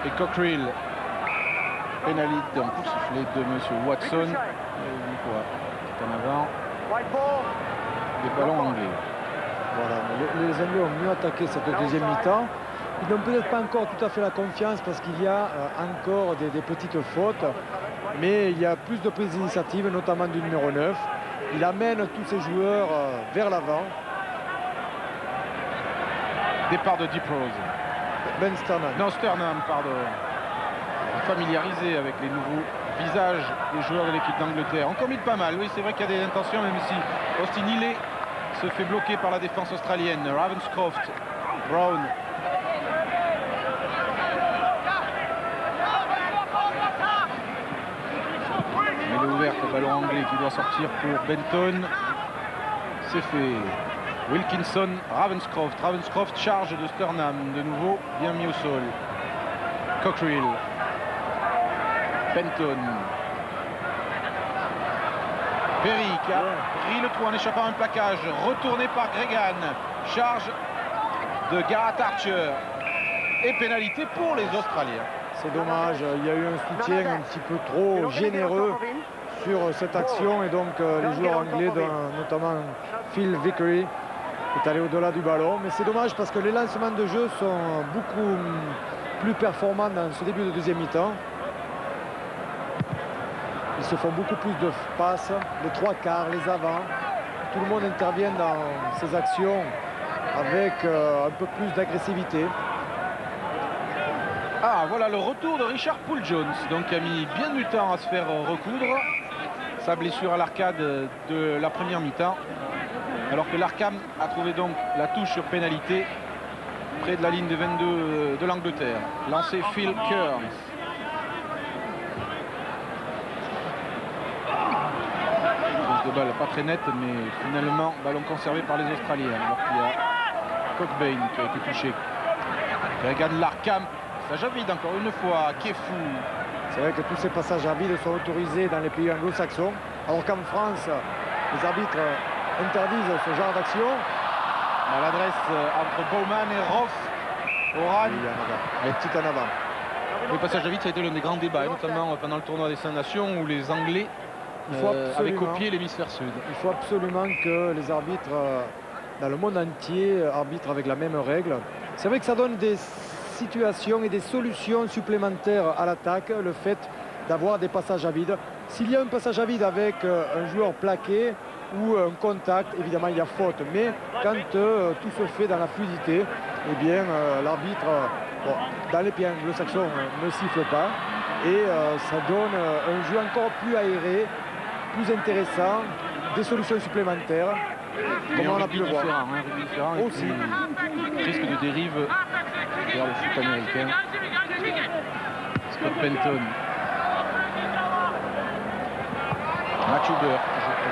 et Cockerill. Pénalité en coup sifflé de monsieur Watson. Qui est en avant. Les ballons anglais. Voilà, les Anglais ont mieux attaqué cette deuxième mi-temps. Ils n'ont peut-être pas encore tout à fait la confiance parce qu'il y a encore des petites fautes. Mais il y a plus de prises d'initiative, notamment du numéro 9. Il amène tous ses joueurs vers l'avant. Départ de Deep Rose. Ben Sternam. Non, Sternam, pardon. Familiarisé avec les nouveaux visages des joueurs de l'équipe d'Angleterre. Encore mis pas mal. Oui, c'est vrai qu'il y a des intentions, même si Austin Healey se fait bloquer par la défense australienne. Ravenscroft, Brown. Il est ouverte, le ballon anglais qui doit sortir pour Benton. C'est fait. Wilkinson, Ravenscroft. Ravenscroft charge de Sternam. De nouveau, bien mis au sol. Cockerill. Benton. Perry qui a pris le trou en échappant un plaquage. Retourné par Gregan. Charge de Gareth Archer. Et pénalité pour les Australiens. C'est dommage, il y a eu un soutien un petit peu trop généreux sur cette action. Et donc les joueurs anglais, notamment Phil Vickery, est allé au-delà du ballon. Mais c'est dommage parce que les lancements de jeu sont beaucoup plus performants dans ce début de deuxième mi-temps. Ils se font beaucoup plus de passes, les trois quarts, les avants. Tout le monde intervient dans ces actions avec un peu plus d'agressivité. Ah, voilà le retour de Richard Poole-Jones, donc qui a mis bien du temps à se faire recoudre sa blessure à l'arcade de la première mi-temps. Alors que l'Arkham a trouvé donc la touche sur pénalité près de la ligne de 22 de l'Angleterre. Lancé Phil Kearns. De balle pas très nette, mais finalement ballon conservé par les Australiens. Alors qu'il y a Cockbain qui a été touché. Regarde l'Arkham, ça javide encore une fois, Kefu. C'est vrai que tous ces passages à vide sont autorisés dans les pays anglo-saxons, alors qu'en France, les arbitres interdisent ce genre d'action. L'adresse entre Bowman et Roth. Oran. Les petites en avant. Le passage à vide, ça a été l'un des grands débats, notamment pendant le tournoi des 5 Nations où les Anglais avaient copié l'hémisphère sud. Il faut absolument que les arbitres dans le monde entier arbitrent avec la même règle. C'est vrai que ça donne des situations et des solutions supplémentaires à l'attaque, le fait d'avoir des passages à vide. S'il y a un passage à vide avec un joueur plaqué ou un contact, évidemment il y a faute. Mais quand tout se fait dans la fluidité, eh bien l'arbitre, dans les pays anglo-saxons, ne siffle pas. Et ça donne un jeu encore plus aéré plus intéressant, des solutions supplémentaires, comme on a pu le voir. Un rugby différent Aussi. Risque de dérive vers le foot américain. Scott Benton. Match Huber,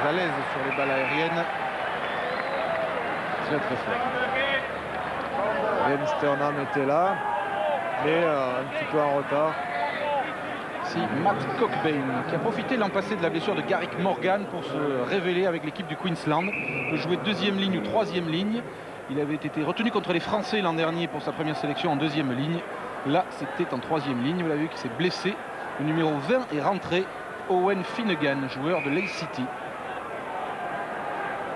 très à l'aise sur les balles aériennes. Très très fort. Ben Sternam était là, mais un petit peu en retard. Si, Matt Cockbain, qui a profité l'an passé de la blessure de Garrick Morgan pour se révéler avec l'équipe du Queensland, peut jouer deuxième ligne ou troisième ligne. Il avait été retenu contre les Français l'an dernier pour sa première sélection en deuxième ligne. Là, c'était en troisième ligne. Vous l'avez vu qu'il s'est blessé. Le numéro 20 est rentré. Owen Finnegan, joueur de Leigh City.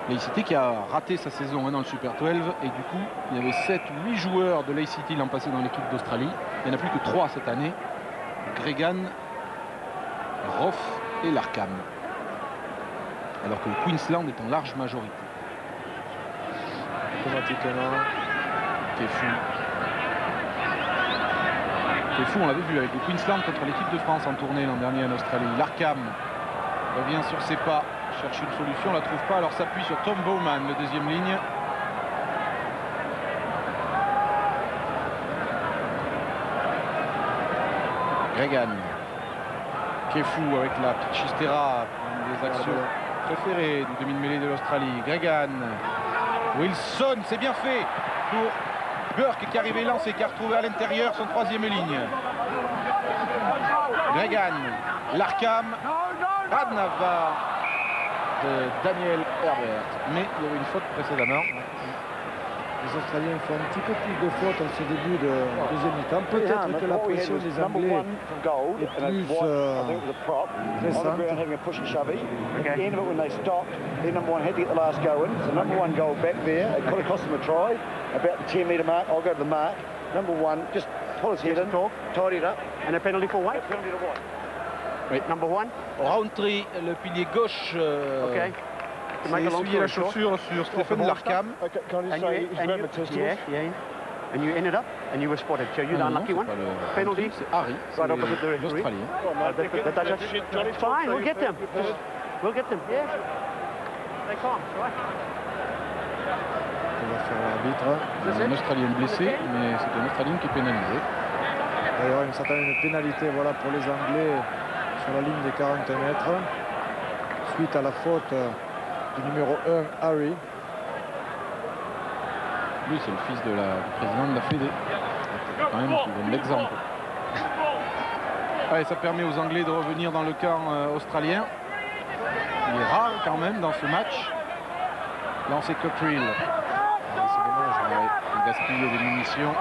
Leigh City qui a raté sa saison dans le Super 12. Et du coup, il y avait 7 ou 8 joueurs de Leigh City l'an passé dans l'équipe d'Australie. Il n'y en a plus que 3 cette année. Gregan, Roth et Larkham. Alors que le Queensland est en large majorité. Automatiquement. Kefu. Kefu, on l'avait vu avec le Queensland contre l'équipe de France en tournée l'an dernier en Australie. Larkham revient sur ses pas, cherche une solution, on ne la trouve pas, alors s'appuie sur Tom Bowman, le deuxième ligne. Gregan. Kefu avec la petite chistera, une des actions préférées du demi-mêlée de l'Australie. Gregan. Wilson, c'est bien fait pour Burke qui arrivait lancé, qui a retrouvé à l'intérieur son troisième ligne. Gregan, Larkham, Adnava de Daniel Herbert. Mais il y avait une faute précédemment. Les Australiens font un petit peu plus de fautes en ce début de deuxième mi-temps. Peut-être que la pression des Anglais est plus récente. At the end of it, when they stopped, their number one had to get the last go in. So number one goal back there. It could have cost them a try. About the 10-metre mark, I'll go to the mark. Number one, just pull his head in, tidy it up. And a penalty for what? Penalty to what? Oui. Number one? Roundtree, le pilier gauche, Okay. To make a long essuyé la story short. chaussure sur Stephen Larkham. Okay, can I And say you, he's and about you, the pistols? yeah. And you ended up and you were spotted. So you're the unlucky one. Penalty. C'est Harry, Right opposite the c'est referee. l'Australien. Fine, we'll get them. We'll get them. Yeah. They can't, right? On va faire l'arbitre. Un Australien blessé, mais c'est un Australien qui est pénalisé. Il y aura une certaine pénalité voilà, pour les Anglais sur la ligne des 40 mètres. Suite à la faute du numéro 1, Harry. Lui, c'est le fils du président de la Fédé. Quand même, qui donne l'exemple. Allez, ça permet aux Anglais de revenir dans le camp australien. Il est rare quand même dans ce match. Lancé Cockrell. C'est dommage. Il gaspille des munitions.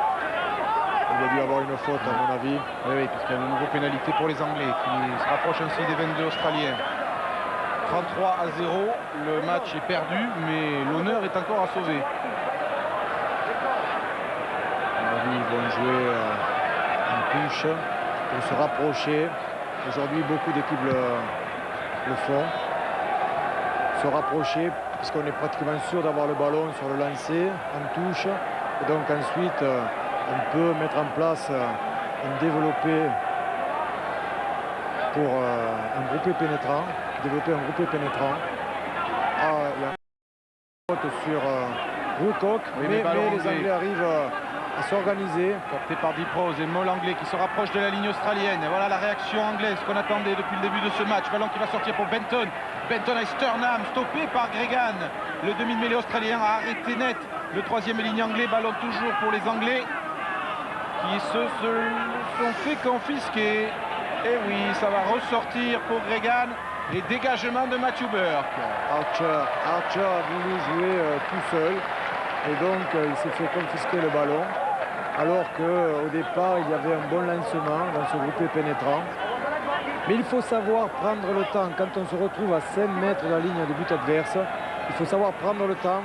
Il a dû avoir une faute à mon avis. Oui, parce qu'il y a de nouveau pénalité pour les Anglais qui se rapprochent ainsi des 22 Australiens. 33 à 0, le match est perdu, mais l'honneur est encore à sauver. À mon avis, ils vont jouer une touche pour se rapprocher. Aujourd'hui, beaucoup d'équipes le font. Se rapprocher, puisqu'on est pratiquement sûr d'avoir le ballon sur le lancer, en touche. Et donc ensuite, on peut mettre en place un développé pour un groupé pénétrant. Développer un groupé pénétrant. Ah, il y a une faute sur Woodcock, Oui, mais ballon les anglais. Anglais arrivent à s'organiser. Capté par Diprose et Moll anglais qui se rapproche de la ligne australienne. Et voilà la réaction anglaise qu'on attendait depuis le début de ce match. Ballon qui va sortir pour Benton. Benton à Sternam, stoppé par Gregan. Le demi-mêlée australien a arrêté net le troisième ligne anglais. Ballon toujours pour les Anglais qui se sont fait confisquer. Et oui, ça va ressortir pour Gregan. Et dégagement de Matthew Burke. Archer a voulu jouer tout seul. Et donc il s'est fait confisquer le ballon. Alors qu'au départ, il y avait un bon lancement dans ce groupé pénétrant. Mais il faut savoir prendre le temps. Quand on se retrouve à 5 mètres de la ligne de but adverse, il faut savoir prendre le temps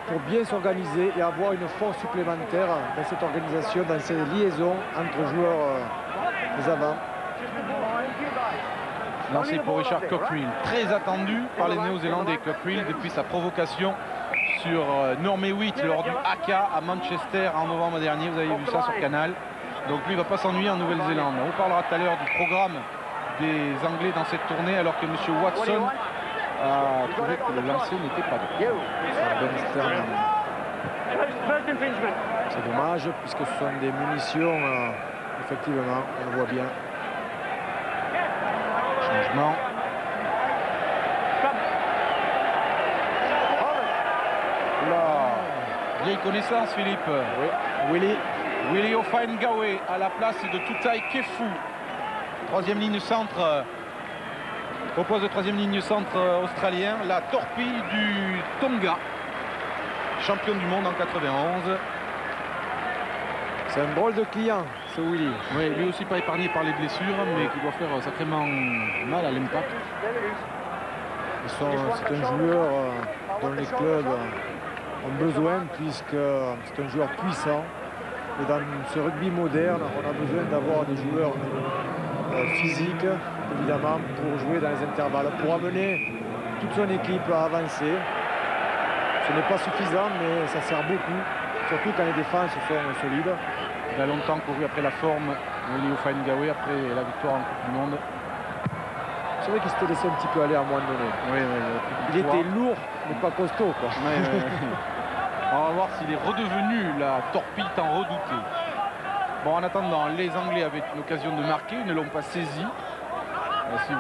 pour bien s'organiser et avoir une force supplémentaire dans cette organisation, dans ces liaisons entre joueurs des avants. Lancé pour Richard Cockrell, très attendu par les Néo-Zélandais. Cockrell depuis sa provocation sur Norm Hewitt lors du AK à Manchester en novembre dernier. Vous avez vu ça sur Canal. Donc lui, il ne va pas s'ennuyer en Nouvelle-Zélande. On parlera tout à l'heure du programme des Anglais dans cette tournée, alors que M. Watson a trouvé que le lancer n'était pas droit. Ben Sternam. First infringement. C'est dommage puisque ce sont des munitions, effectivement, on le voit bien. Changement. Là, vieille connaissance, Philippe. Oui, Willie Ofahengawe à la place de Tutai Kefu. Troisième ligne centre. Au poste de troisième ligne centre australien, la torpille du Tonga. Champion du monde en 91. c'est un drôle de client, ce Willy. Oui, lui aussi pas épargné par les blessures, mais qui doit faire sacrément mal à l'impact. C'est un joueur dont les clubs ont besoin puisque c'est un joueur puissant. Et dans ce rugby moderne, on a besoin d'avoir des joueurs physiques, évidemment, pour jouer dans les intervalles, pour amener toute son équipe à avancer. Ce n'est pas suffisant, mais ça sert beaucoup, surtout quand les défenses sont solides. Il a longtemps couru après la forme, Willie Ofahengawe, après la victoire en Coupe du Monde. C'est vrai qu'il s'était laissé un petit peu aller à un moment donné. Oui, Il était lourd, mais pas costaud, quoi. On va voir s'il est redevenu la torpille tant redoutée. Bon, en attendant, les Anglais avaient une occasion de marquer, ils ne l'ont pas saisi. Voici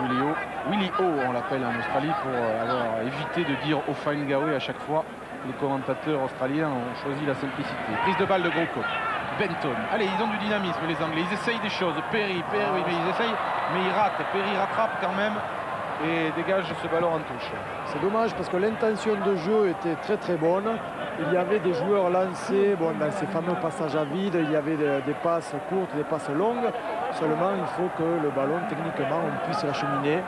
Willie O, on l'appelle en Australie, pour avoir évité de dire Ofahengawe à chaque fois. Les commentateurs australiens ont choisi la simplicité. Prise de balle de Grocott. Benton. Allez, ils ont du dynamisme, les Anglais. Ils essayent des choses. Perry, oui, mais ils essayent, mais ils ratent. Perry rattrape quand même et dégage ce ballon en touche. C'est dommage parce que l'intention de jeu était très très bonne. Il y avait des joueurs lancés dans ces fameux passages à vide. Il y avait des passes courtes, des passes longues. Seulement, il faut que le ballon, techniquement, on puisse l'acheminer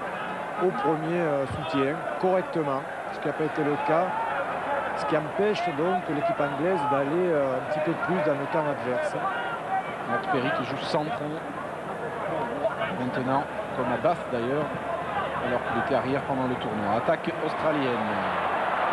au premier soutien correctement, ce qui n'a pas été le cas. Ce qui empêche donc l'équipe anglaise d'aller un petit peu plus dans le camp adverse. Matt Perry qui joue centre maintenant, comme à Bath d'ailleurs, alors qu'il était arrière pendant le tournoi. Attaque australienne.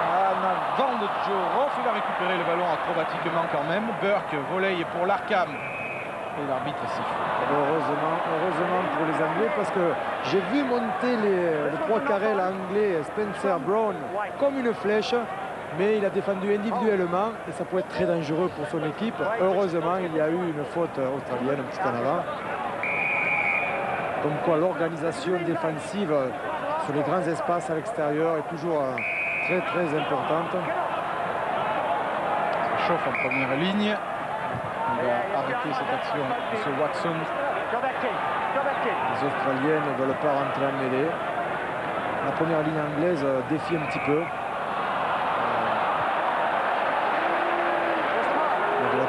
En avant de Joe Roff, il a récupéré le ballon acrobatiquement quand même. Burke, volley pour l'Arkham. Et l'arbitre siffle. Heureusement pour les Anglais, parce que j'ai vu monter le 3 carrés anglais Spencer Brown comme une flèche. Mais il a défendu individuellement et ça peut être très dangereux pour son équipe. Heureusement, il y a eu une faute australienne un petit en avant. Comme quoi l'organisation défensive sur les grands espaces à l'extérieur est toujours très très importante. Ça chauffe en première ligne. Il va arrêter cette action, M. Watson. Les Australiennes ne veulent pas rentrer en mêlée. La première ligne anglaise défie un petit peu.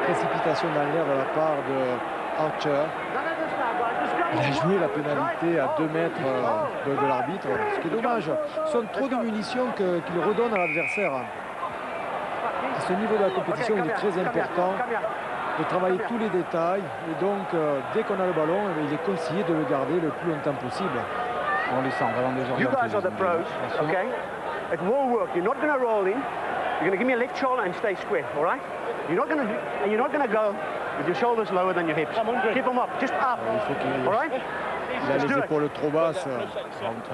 Précipitation dans l'air de la part de Archer. Il a joué la pénalité à 2 mètres de l'arbitre, ce qui est dommage. Ce sont trop de munitions qu'il redonne à l'adversaire. À ce niveau de la compétition, il est très important de travailler tous les détails. Et donc, dès qu'on a le ballon, il est conseillé de le garder le plus longtemps possible. On les sent vraiment désorientés. You guys are the pros, okay? It will work. You're not going to roll in. You're going to give me a left shoulder and stay square, all right? You're not going to go with your shoulders lower than your hips. Keep them up, just up. Il faut qu'il All right? a les épaules trop basses.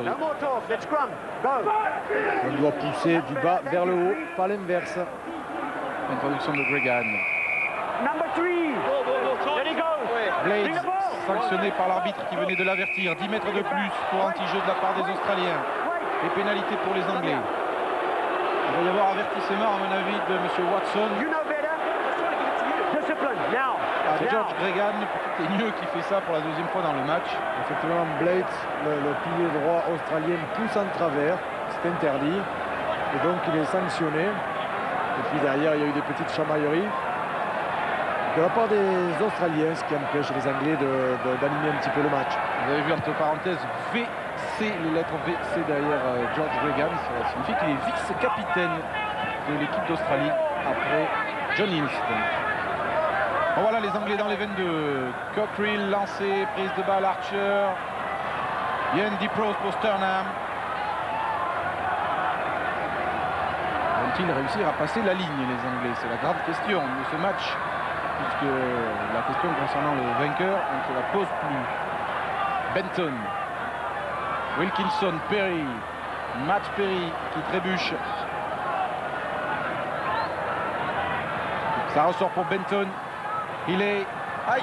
No more talk. Let's scrum. Go. On doit pousser du bas vers le haut, pas l'inverse. Introduction de Gregan. Number 3. There he goes. Bring Blades the ball. sanctionné par l'arbitre qui venait de l'avertir. 10 mètres de plus pour anti-jeu de la part des Australiens. Et pénalité pour les Anglais. Il va y avoir avertissement à mon avis de M. Watson. You know better. Discipline. Now. C'est George Gregan, petit teigneux, qui fait ça pour la deuxième fois dans le match. Effectivement, Blades, le pilier droit australien, pousse en travers. C'est interdit. Et donc, il est sanctionné. Et puis derrière, il y a eu des petites chamailleries de la part des Australiens, ce qui empêche les Anglais d'animer un petit peu le match. Vous avez vu entre parenthèses VC, les lettres VC derrière George Gregan. Ça signifie qu'il est vice-capitaine de l'équipe d'Australie après John Hinston. Bon, voilà les Anglais dans les 22. Cockrell lancé, prise de balle Archer. Ian Deprose pour Sternam. Vont-ils réussir à passer la ligne les Anglais? C'est la grande question de ce match, puisque la question concernant le vainqueur, on ne se la pose plus. Benton, Wilkinson, Perry, Matt Perry qui trébuche. Ça ressort pour Benton. Il est... Aïe,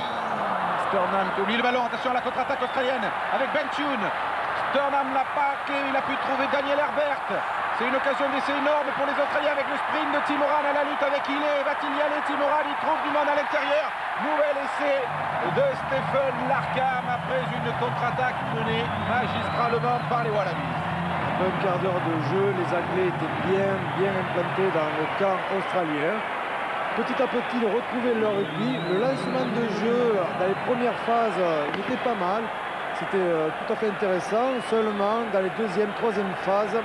Sturnham qui oublie le ballon. Attention à la contre-attaque australienne avec Bentune. Sturnham n'a pas clé, il a pu trouver Daniel Herbert. C'est une occasion d'essai énorme pour les Australiens avec le sprint de Tim Horan à la lutte avec Hilley. Va-t-il y aller? Tim Horan, il trouve du monde à l'intérieur. Nouvel essai de Stephen Larkham après une contre-attaque menée magistralement par les Wallabies. Après un quart d'heure de jeu, les Anglais étaient bien implantés dans le camp australien. Petit à petit, ils retrouvaient leur rugby. Le lancement de jeu dans les premières phases n'était pas mal. C'était tout à fait intéressant. Seulement, dans les deuxième, troisième phases,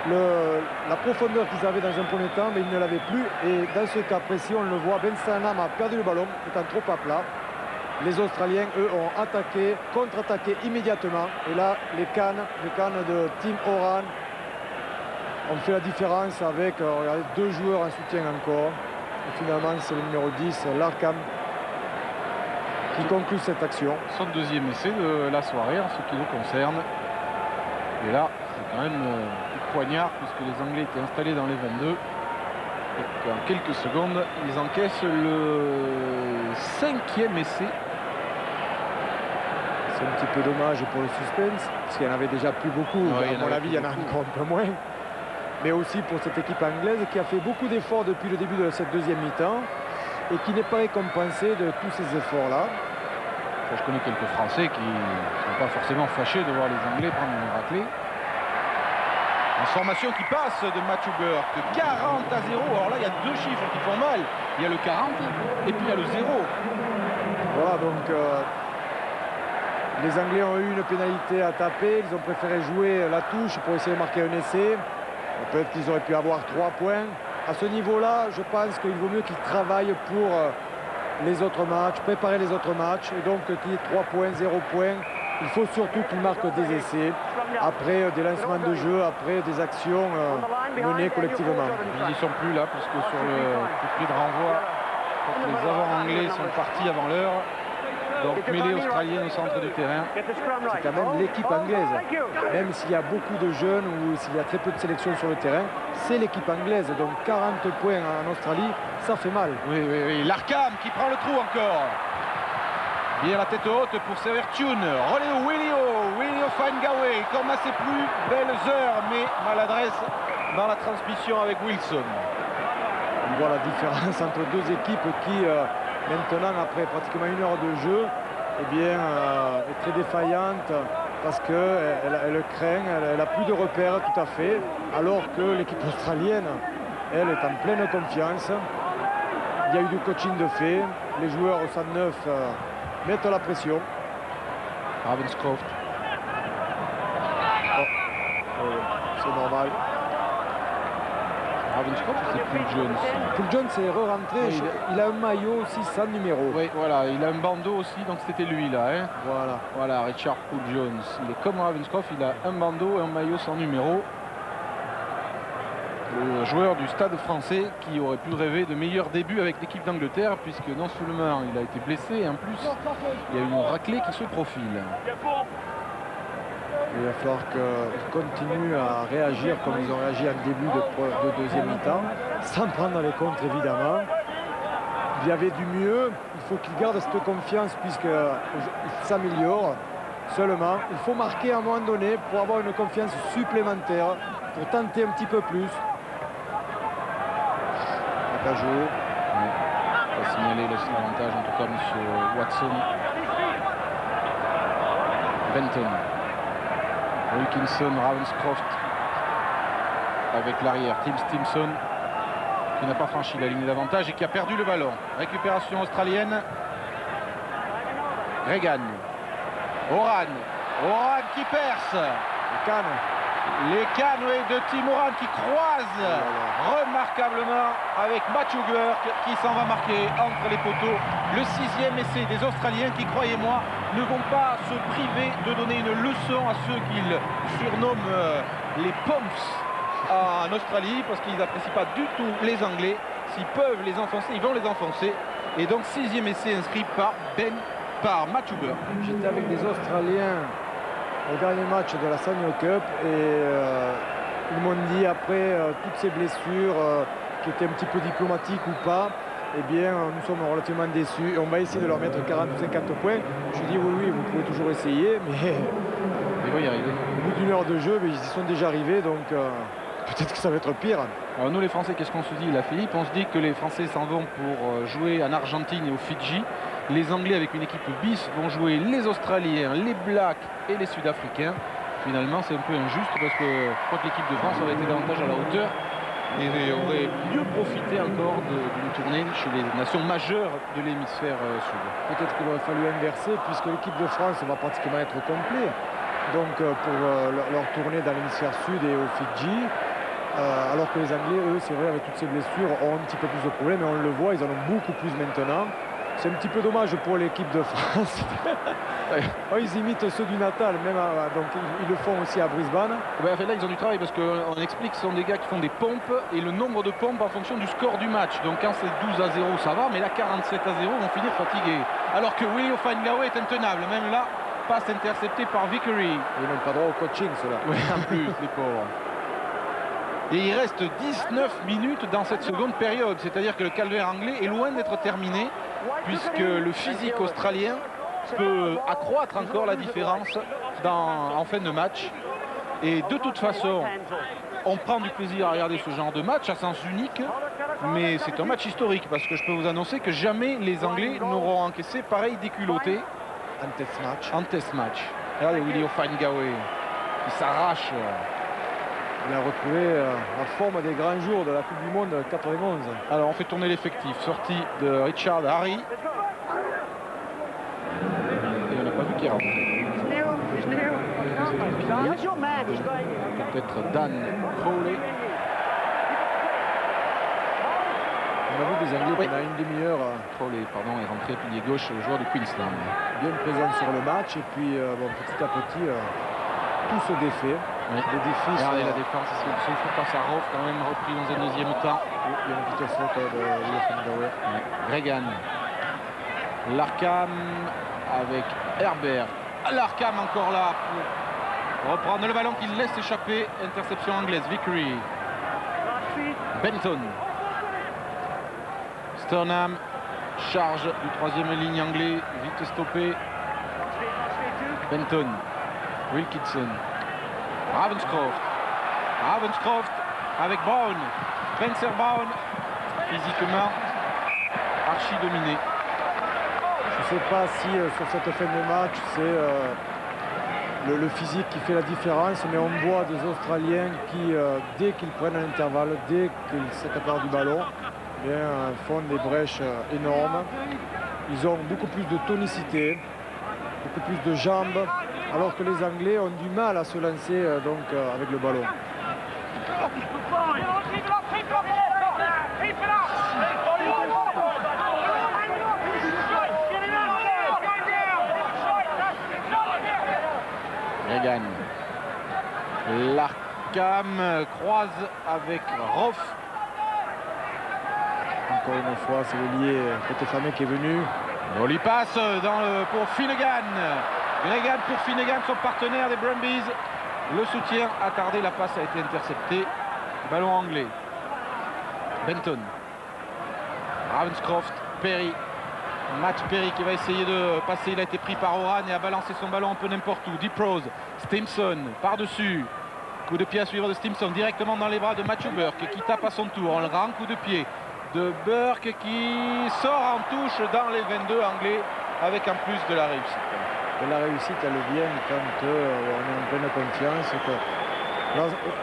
la profondeur qu'ils avaient dans un premier temps, mais ils ne l'avaient plus. Et dans ce cas précis, on le voit, Ben Sturnham a perdu le ballon, étant trop à plat. Les Australiens, eux, ont attaqué, contre-attaqué immédiatement. Et là, les cannes de Tim Horan ont fait la différence avec regardez, 2 joueurs en soutien encore. Et finalement, c'est le numéro 10, Larkham, qui conclut cette action. Son deuxième essai de la soirée en ce qui nous concerne. Et là, c'est quand même un petit poignard puisque les Anglais étaient installés dans les 22. Et qu'en quelques secondes, ils encaissent le 5e essai. C'est un petit peu dommage pour le suspense, parce qu'il y en avait déjà plus beaucoup. Ouais, à mon avis, il y en a encore un peu moins. Mais aussi pour cette équipe anglaise qui a fait beaucoup d'efforts depuis le début de cette deuxième mi-temps et qui n'est pas récompensée de tous ces efforts-là. Je connais quelques Français qui ne sont pas forcément fâchés de voir les Anglais prendre une raclée. Information qui passe de Matthew Burke, 40-0. Alors là, il y a 2 chiffres qui font mal. Il y a le 40 et puis il y a le 0. Voilà, donc les Anglais ont eu une pénalité à taper. Ils ont préféré jouer la touche pour essayer de marquer un essai. Peut-être qu'ils auraient pu avoir 3 points. À ce niveau-là, je pense qu'il vaut mieux qu'ils travaillent pour les autres matchs, préparer les autres matchs. Et donc qu'il y ait 3 points, 0 points. Il faut surtout qu'ils marquent des essais. Après des lancements de jeu, après des actions menées collectivement. Ils n'y sont plus là, puisque sur le coup de pied de renvoi, les avants anglais sont partis avant l'heure. Donc mêlée australienne au centre du terrain. C'est quand même l'équipe anglaise. Même s'il y a beaucoup de jeunes ou s'il y a très peu de sélection sur le terrain, c'est l'équipe anglaise. Donc 40 points en Australie, ça fait mal. Oui. Larkham qui prend le trou encore. Bien la tête haute pour servir Tune. Relais au Willio Fangawe. Comme à ses plus belles heures, mais maladresse dans la transmission avec Wilson. On voit la différence entre 2 équipes qui... maintenant, après pratiquement 1 heure de jeu, eh bien, est très défaillante parce qu'elle craint, elle n'a plus de repères tout à fait, alors que l'équipe australienne, elle, est en pleine confiance. Il y a eu du coaching de fait, les joueurs au 109 mettent la pression. Ravenscroft. C'est normal. Ravenscroft, c'est Paul Jones. Paul Jones est re-rentré, oui, il a un maillot aussi sans numéro. Oui, voilà, il a un bandeau aussi, donc c'était lui là. Hein. Voilà, Richard Paul Jones. Il est comme Ravenscroft, il a un bandeau et un maillot sans numéro. Le joueur du Stade français qui aurait pu rêver de meilleurs débuts avec l'équipe d'Angleterre, puisque non seulement il a été blessé, et en plus il y a une raclée qui se profile. Il va falloir qu'ils continuent à réagir comme ils ont réagi en début de deuxième mi-temps, sans prendre les contres évidemment. Il y avait du mieux, il faut qu'ils gardent cette confiance puisqu'ils s'améliorent. Seulement, il faut marquer à un moment donné pour avoir une confiance supplémentaire, pour tenter un petit peu plus. Pas joué. On va signaler l'avantage en tout cas M. Watson. Benton. Wilkinson, Ravenscroft avec l'arrière Tim Stimson qui n'a pas franchi la ligne d'avantage et qui a perdu le ballon. Récupération australienne. Gregan. Horan qui perce. Les cannes de Tim Horan qui croisent remarquablement avec Matthew Burke qui s'en va marquer entre les poteaux. Le 6e essai des Australiens qui, croyez-moi, ne vont pas se priver de donner une leçon à ceux qu'ils surnomment les Pomps en Australie, parce qu'ils n'apprécient pas du tout les Anglais. S'ils peuvent les enfoncer, ils vont les enfoncer. Et donc 6e essai inscrit par Matthew Burke. J'étais avec des Australiens au dernier match de la Sanyo Cup et Ils m'ont dit après toutes ces blessures qui étaient un petit peu diplomatiques ou pas, eh bien nous sommes relativement déçus et on va essayer de leur mettre 40 ou 50 points. Je dis oui, vous pouvez toujours essayer, mais Ils vont y arriver. au bout d'une heure de jeu, ils y sont déjà arrivés, donc peut-être que ça va être pire. Alors nous les Français, qu'est-ce qu'on se dit là, Philippe? On se dit que les Français s'en vont pour jouer en Argentine et au Fidji. Les Anglais avec une équipe bis vont jouer les Australiens, les Blacks et les Sud-Africains. Finalement c'est un peu injuste parce que je crois que l'équipe de France aurait été davantage à la hauteur et aurait mieux profité encore d'une tournée chez les nations majeures de l'hémisphère sud. Peut-être qu'il aurait fallu inverser puisque l'équipe de France va pratiquement être complet. Donc pour leur tournée dans l'hémisphère sud et au Fidji. Alors que les Anglais, eux, c'est vrai, avec toutes ces blessures, ont un petit peu plus de problèmes et on le voit, ils en ont beaucoup plus maintenant. C'est un petit peu dommage pour l'équipe de France. Oh, ils imitent ceux du Natal, même donc ils le font aussi à Brisbane. Ben, en fait, là ils ont du travail parce qu'on explique que ce sont des gars qui font des pompes et le nombre de pompes en fonction du score du match. Donc quand c'est 12-0 ça va, mais là 47-0 vont finir fatigués. Alors que Willie O'Faingawe est intenable, même là, passe interceptée par Vickery. Ils n'ont pas droit au coaching, ceux-là. Oui, en plus, les pauvres. Et il reste 19 minutes dans cette seconde période, c'est-à-dire que le calvaire anglais est loin d'être terminé, puisque le physique australien peut accroître encore la différence en fin de match. Et de toute façon, on prend du plaisir à regarder ce genre de match à sens unique, mais c'est un match historique, parce que je peux vous annoncer que jamais les Anglais n'auront encaissé pareil déculotté en test match. Regardez Willie O'Faingawe qui s'arrache. Il a retrouvé la forme des grands jours de la Coupe du Monde 91. Alors on fait tourner l'effectif. Sortie de Richard Harry. Et on n'a pas vu qui rentre. Peut-être Dan Crowley. On a vu des Anglais pendant une demi-heure. Crowley, pardon, est rentré pilier gauche, le joueur de Queensland. Bien présent sur le match et puis bon, petit à petit tout se défait. Oui. Les défis. Regardez la défense, c'est une faute à Sarov, quand même repris dans un deuxième temps. Il y a une petite faute de Wilfried. Gregan. Larkham avec Herbert. Larkham encore là pour reprendre le ballon qu'il laisse échapper. Interception anglaise. Vickery. Benton. Sternham. Charge du troisième ligne anglais. Vite stoppé. Benton. Wilkinson. Ravenscroft avec Brown. Spencer Brown physiquement archi dominé. Je ne sais pas si sur cette fin de match c'est le physique qui fait la différence, mais on voit des Australiens qui dès qu'ils prennent un intervalle, dès qu'ils s'accaparent du ballon, eh bien, font des brèches énormes. Ils ont beaucoup plus de tonicité, beaucoup plus de jambes, alors que les Anglais ont du mal à se lancer avec le ballon. Regan. Larkham croise avec Roff. Encore une fois, c'est le lié côté fameux qui est venu. On lui passe pour Finnegan. Gregan pour Finnegan, son partenaire des Brumbies. Le soutien a tardé, la passe a été interceptée. Ballon anglais. Benton. Ravenscroft. Perry. Matt Perry qui va essayer de passer. Il a été pris par Oran et a balancé son ballon un peu n'importe où. Deep Rose. Stimson par-dessus. Coup de pied à suivre de Stimson directement dans les bras de Matthew Burke qui tape à son tour. On le rend, coup de pied de Burke qui sort en touche dans les 22 anglais avec en plus de la réussite. Et la réussite, elle vient quand on est en pleine confiance.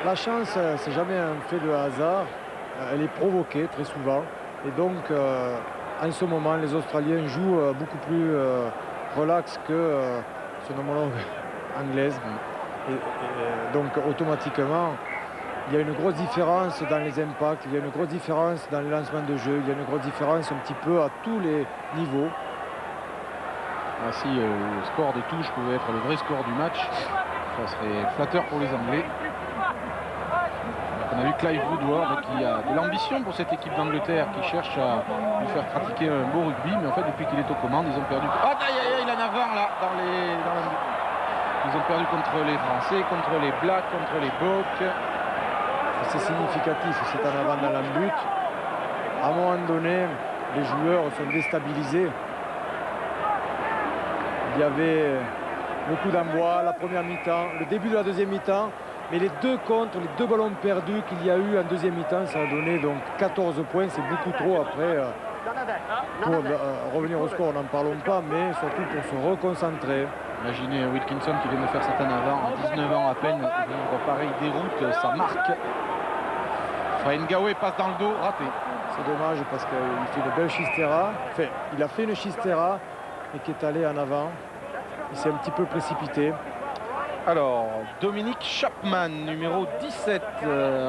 La chance, c'est jamais un fait de hasard. Elle est provoquée très souvent. Et donc, en ce moment, les Australiens jouent beaucoup plus relax que son homologue anglaise. Et donc, automatiquement, il y a une grosse différence dans les impacts, il y a une grosse différence dans le lancement de jeu, il y a une grosse différence un petit peu à tous les niveaux. Si le score de touche pouvait être le vrai score du match, ça serait flatteur pour les Anglais. On a vu Clive Woodward qui a de l'ambition pour cette équipe d'Angleterre qui cherche à lui faire pratiquer un beau rugby, mais en fait depuis qu'il est aux commandes, ils ont perdu. Ah, il en a 20 là Ils ont perdu contre les Français, contre les Blacks, contre les Boks. c'est significatif, c'est en avant dans la but. À un moment donné, les joueurs sont déstabilisés. Il y avait le coup d'envoi, la première mi-temps, le début de la deuxième mi-temps, mais les deux contre, les deux ballons perdus qu'il y a eu en deuxième mi-temps, ça a donné donc 14 points, c'est beaucoup trop après. Pour revenir au score, n'en parlons pas, mais surtout pour se reconcentrer. Imaginez Wilkinson qui vient de faire certains avant, 19 ans à peine, pareil, déroute, ça marque. Ngawe passe dans le dos, raté. C'est dommage parce qu'il fait une belle chistera. Enfin, il a fait une chistera et qui est allé en avant. Il s'est un petit peu précipité. Alors, Dominic Chapman, numéro 17,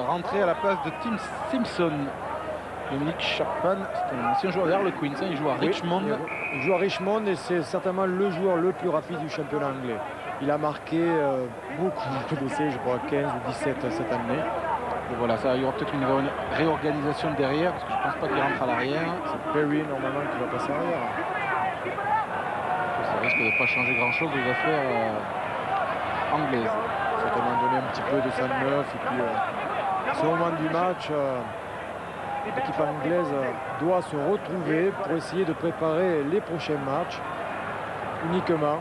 rentré à la place de Tim Simpson. Dominic Chapman, c'est un ancien joueur d'Harlequins, il joue à Richmond. Il joue à Richmond et c'est certainement le joueur le plus rapide du championnat anglais. Il a marqué beaucoup d'essais, je crois 15 ou 17 cette année. Et voilà, ça, il y aura peut-être une réorganisation derrière, parce que je ne pense pas qu'il rentre à l'arrière. C'est Perry normalement qui va passer arrière. Ça risque de ne pas changer grand-chose aux affaires anglaises. Certainement donner un petit peu de sang neuf et puis à ce moment du match, l'équipe anglaise doit se retrouver pour essayer de préparer les prochains matchs uniquement.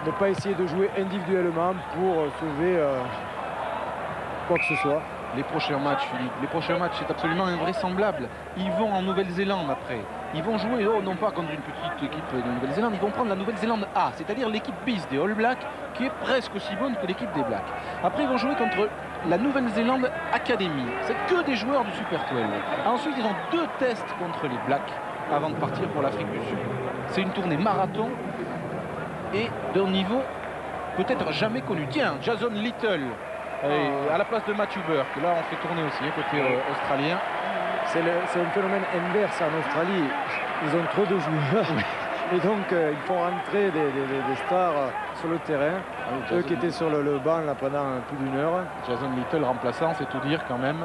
Ne pas essayer de jouer individuellement pour sauver quoi que ce soit. Les prochains matchs, Philippe, les prochains matchs, c'est absolument invraisemblable. Ils vont en Nouvelle-Zélande après. Ils vont jouer, non pas contre une petite équipe de Nouvelle-Zélande, ils vont prendre la Nouvelle-Zélande A, c'est-à-dire l'équipe bis des All Blacks, qui est presque aussi bonne que l'équipe des Blacks. Après, ils vont jouer contre la Nouvelle-Zélande Academy. C'est que des joueurs du Super 12. Ensuite, ils ont 2 tests contre les Blacks avant de partir pour l'Afrique du Sud. C'est une tournée marathon et d'un niveau peut-être jamais connu. Tiens, Jason Little. À la place de Matthew Burke, là on fait tourner aussi côté australien. C'est un phénomène inverse en Australie. Ils ont trop de joueurs et donc ils font rentrer des stars sur le terrain. Eux qui étaient sur le banc là, pendant plus d'1 heure. Jason Little remplaçant, c'est tout dire quand même.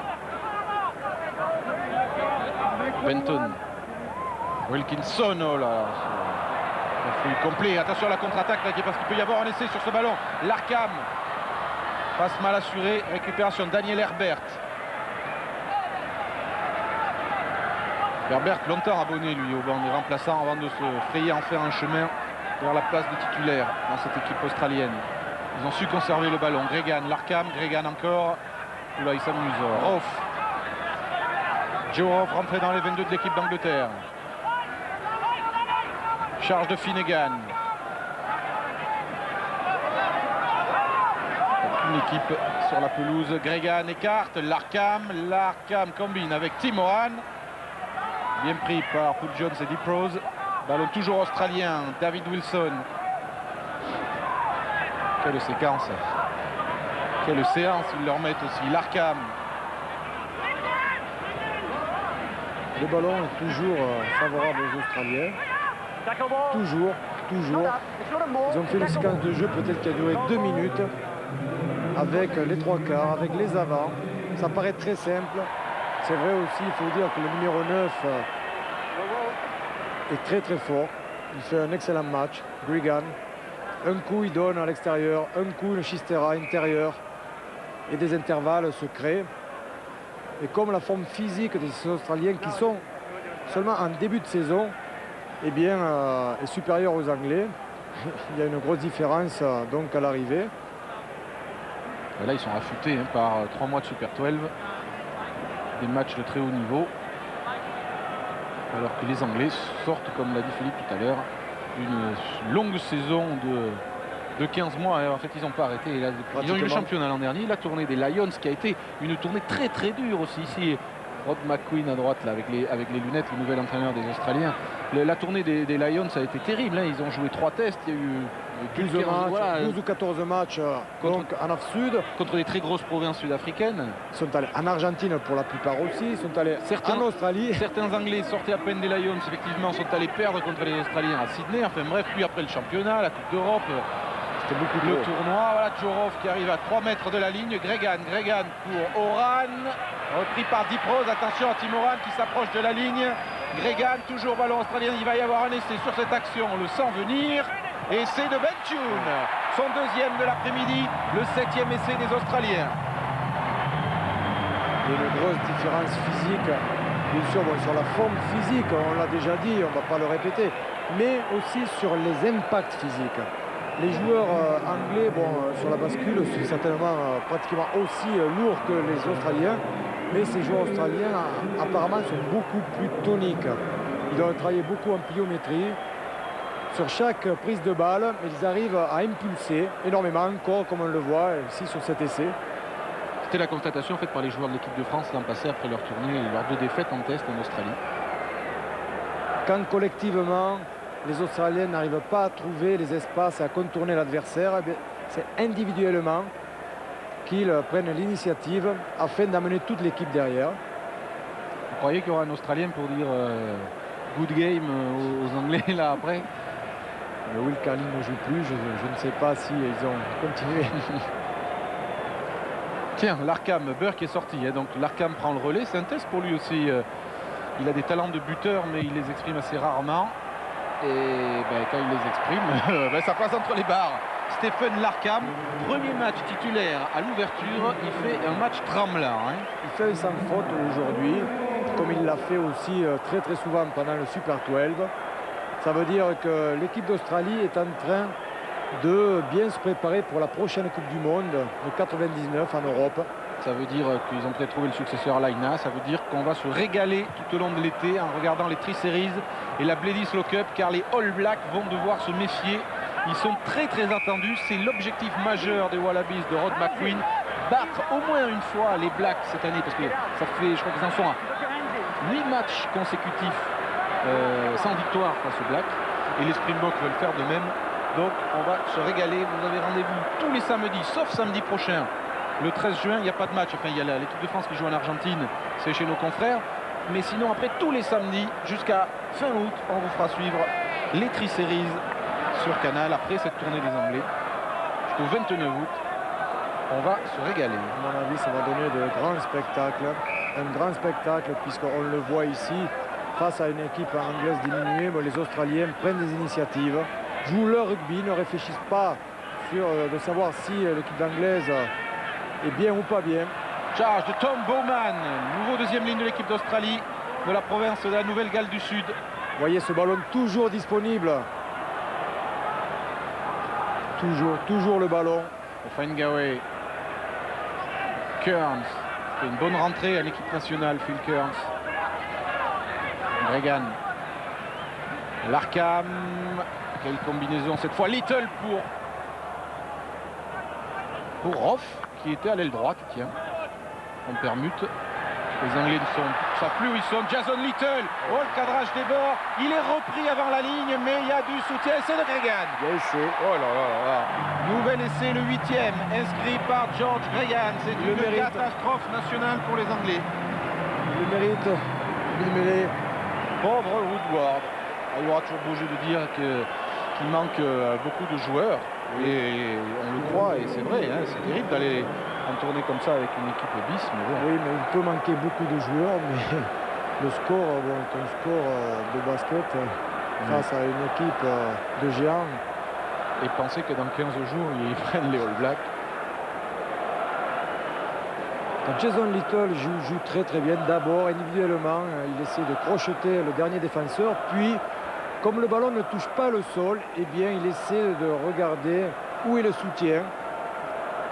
Benton. Wilkinson, oh là. Un complet. Attention à la contre-attaque parce qu'il peut y avoir un essai sur ce ballon. Larkham. Passe mal assuré, récupération Daniel Herbert. Herbert longtemps abonné lui au banc des remplaçants avant de se frayer enfin un chemin vers la place de titulaire dans cette équipe australienne. Ils ont su conserver le ballon. Gregan, Larkham, Gregan encore. Oula, il s'amuse. Roff. Joe Roff rentré dans les 22 de l'équipe d'Angleterre. Charge de Finnegan. L'équipe sur la pelouse, Gregan écarte, Larkham combine avec Tim Moran, bien pris par Paul Jones et Deep Rose, ballon toujours australien, David Wilson. Quelle séquence, quelle séance ils leur mettent aussi, Larkham. Le ballon est toujours favorable aux Australiens, toujours. Ils ont fait une séquence de jeu peut-être qui a duré 2 minutes. Avec les 3 quarts, avec les avants. Ça paraît très simple. C'est vrai aussi, il faut dire que le numéro 9 est très fort. Il fait un excellent match. Gregan. Un coup, il donne à l'extérieur. Un coup, une chistera intérieur. Et des intervalles se créent. Et comme la forme physique des Australiens qui sont seulement en début de saison, eh bien, est supérieure aux Anglais. Il y a une grosse différence donc à l'arrivée. Et là, ils sont affûtés par 3 mois de Super 12, des matchs de très haut niveau, alors que les Anglais sortent, comme l'a dit Philippe tout à l'heure, une longue saison de 15 mois. En fait, ils n'ont pas arrêté. Ils ont eu le championnat l'an dernier, la tournée des Lions, qui a été une tournée très dure aussi. Ici, Rod McQueen à droite, là, avec les lunettes, le nouvel entraîneur des Australiens. La tournée des Lions a été terrible. Ils ont joué 3 tests. Il y a eu 12 ou 14 matchs donc en Afrique Sud. Contre les très grosses provinces sud-africaines. Ils sont allés en Argentine pour la plupart aussi. Ils sont allés en Australie. Certains Anglais sortaient à peine des Lions, effectivement, sont allés perdre contre les Australiens à Sydney. Enfin bref, puis après le championnat, la Coupe d'Europe. C'était beaucoup le tournoi. Voilà, Joe Roff qui arrive à 3 mètres de la ligne. Gregan pour Oran. Repris par Deep Rose. Attention à Tim Oran qui s'approche de la ligne. Gregan, toujours ballon australien. Il va y avoir un essai sur cette action. On le sent venir. Essai de Benton. Son 2e de l'après-midi. Le 7e essai des Australiens. Il y a une grosse différence physique, bien sûr, bon, sur la forme physique, on l'a déjà dit, on ne va pas le répéter, mais aussi sur les impacts physiques. Les joueurs anglais, bon, sur la bascule, sont certainement pratiquement aussi lourds que les Australiens, mais ces joueurs australiens apparemment sont beaucoup plus toniques. Ils doivent travailler beaucoup en pliométrie. Sur chaque prise de balle, ils arrivent à impulser énormément, encore comme on le voit ici sur cet essai. C'était la constatation faite par les joueurs de l'équipe de France l'an passé après leur tournée et leurs 2 défaites en test en Australie. Quand collectivement, les Australiens n'arrivent pas à trouver les espaces et à contourner l'adversaire, eh c'est individuellement qu'ils prennent l'initiative afin d'amener toute l'équipe derrière. Vous croyez qu'il y aura un Australien pour dire good game aux Anglais là après? Will Carling ne joue plus, je ne sais pas si ils ont continué. Tiens, Larkham, Burke est sorti, hein, donc Larkham prend le relais, c'est un test pour lui aussi. Il a des talents de buteur, mais il les exprime assez rarement. Et quand il les exprime, ça passe entre les barres. Stephen Larkham, premier match titulaire à l'ouverture, il fait un match tremblant. Hein. Il fait sans faute aujourd'hui, comme il l'a fait aussi très très souvent pendant le Super 12. Ça veut dire que l'équipe d'Australie est en train de bien se préparer pour la prochaine Coupe du Monde de 99 en Europe. Ça veut dire qu'ils ont peut-être trouvé le successeur à Laina. Ça veut dire qu'on va se régaler tout au long de l'été en regardant les Tri-Series et la Bledisloe Cup, car les All Blacks vont devoir se méfier. Ils sont très très attendus. C'est l'objectif majeur des Wallabies de Rod McQueen. Battre au moins une fois les Blacks cette année, parce que ça fait, je crois qu'ils en sont à 8 matchs consécutifs sans victoire face aux Blacks. Et les Springboks veulent faire de même. Donc on va se régaler. Vous avez rendez-vous tous les samedis, sauf samedi prochain. Le 13 juin, il n'y a pas de match. Enfin, il y a l'équipe de France qui joue en Argentine. C'est chez nos confrères. Mais sinon, après, tous les samedis, jusqu'à fin août, on vous fera suivre les Tri-Series sur Canal. Après cette tournée des Anglais, jusqu'au 29 août, on va se régaler. À mon avis, ça va donner de grands spectacles. Un grand spectacle, puisqu'on le voit ici, face à une équipe anglaise diminuée, les Australiens prennent des initiatives, jouent leur rugby, ne réfléchissent pas sur de savoir si l'équipe anglaise est bien ou pas bien. Charge de Tom Bowman, nouveau deuxième ligne de l'équipe d'Australie, de la province de la Nouvelle-Galles du Sud. Vous voyez ce ballon toujours disponible. Toujours le ballon. Fangawe. Kearns fait une bonne rentrée à l'équipe nationale, Phil Kearns. Gregan. Larkham. Quelle combinaison cette fois. Little pour Roff, qui était à l'aile droite. Tiens, on permute. Les Anglais ne savent plus où ils sont. Jason Little. Oh, le cadrage des bords. Il est repris avant la ligne, mais il y a du soutien. C'est de Gregan. Oh là là là là. Nouvel essai, le 8e, inscrit par George Gregan. C'est une catastrophe nationale pour les Anglais. Il le mérite. Pauvre Woodward. Il aura toujours beau jeu de dire qu'il manque beaucoup de joueurs. Et on le croit, et c'est vrai, hein, c'est terrible d'aller en tournée comme ça avec une équipe bis. Mais bon. Oui, mais il peut manquer beaucoup de joueurs, mais le score, est un score de basket face à une équipe de géants. Et penser que dans 15 jours, ils prennent les All Blacks. Jason Little joue très très bien. D'abord, individuellement, il essaie de crocheter le dernier défenseur, puis comme le ballon ne touche pas le sol, eh bien, il essaie de regarder où est le soutien.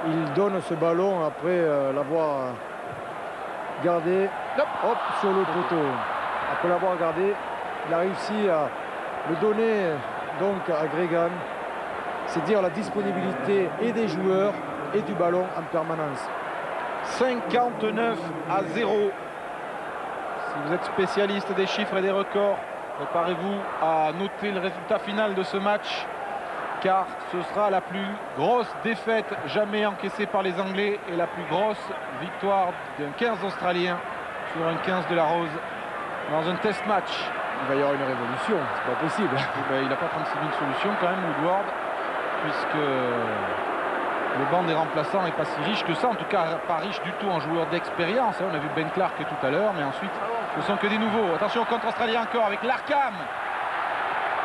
Il donne ce ballon après l'avoir gardé sur le poteau. Après l'avoir gardé, il a réussi à le donner donc à Gregan. C'est dire la disponibilité et des joueurs et du ballon en permanence. 59-0. Si vous êtes spécialiste des chiffres et des records, préparez-vous à noter le résultat final de ce match, car ce sera la plus grosse défaite jamais encaissée par les Anglais et la plus grosse victoire d'un 15 australien sur un 15 de la Rose dans un test match. Il va y avoir une révolution, c'est pas possible. Il n'a pas 36 000 solutions quand même, Woodward, puisque le banc des remplaçants n'est pas si riche que ça, en tout cas pas riche du tout en joueurs d'expérience. On a vu Ben Clark tout à l'heure, mais ensuite ce sont que des nouveaux. Attention au contre australien encore avec Larkham.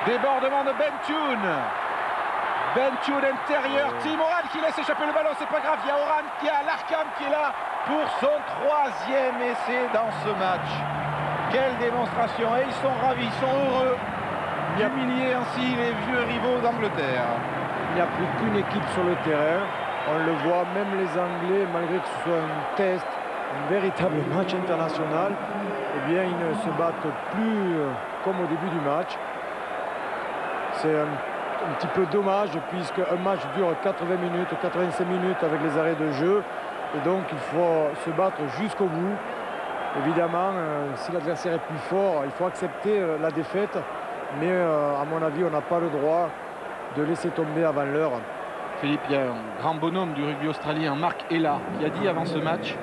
Débordement de Ben Tune. Ben Tune intérieur, Tim O'Reilly qui laisse échapper le ballon, c'est pas grave, il y a Oran, il y a Larkham qui est là pour son 3e essai dans ce match. Quelle démonstration, et ils sont ravis, ils sont heureux d'humilier ainsi les vieux rivaux d'Angleterre. Il n'y a plus qu'une équipe sur le terrain. On le voit, même les Anglais, malgré que ce soit un test, un véritable match international, eh bien, ils ne se battent plus comme au début du match. C'est un petit peu dommage, puisque un match dure 80 minutes, 85 minutes avec les arrêts de jeu. Et donc, il faut se battre jusqu'au bout. Évidemment, si l'adversaire est plus fort, il faut accepter la défaite. Mais à mon avis, on n'a pas le droit de laisser tomber avant l'heure. Philippe, il y a un grand bonhomme du rugby australien, Mark Ella, qui a dit avant ce match,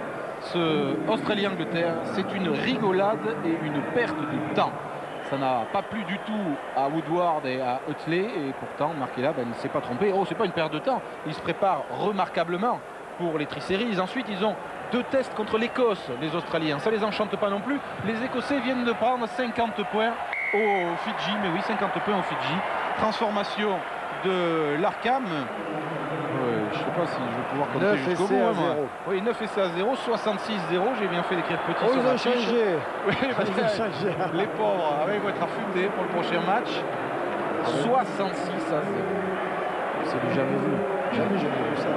ce Australie-Angleterre, c'est une rigolade et une perte de temps. Ça n'a pas plu du tout à Woodward et à Huxley, et pourtant Mark Ella ne s'est pas trompé. Oh, c'est pas une perte de temps, ils se préparent remarquablement pour les tri-séries. Ensuite, ils ont 2 tests contre l'Écosse, les Australiens. Ça les enchante pas non plus. Les Écossais viennent de prendre 50 points au Fidji, mais oui, 50 points au Fidji. Transformation de Larkham. Je ne sais pas si je vais pouvoir compter jusqu'au bout. 9 Oui, 9 essais à 0, 66-0. J'ai bien fait d'écrire petit sur ils ma ont fiche. changé. Oui, Ils ont changé. les pauvres ils vont être affûtés pour le prochain match. 66 à 0. C'est du jamais vu. Jamais vu ça.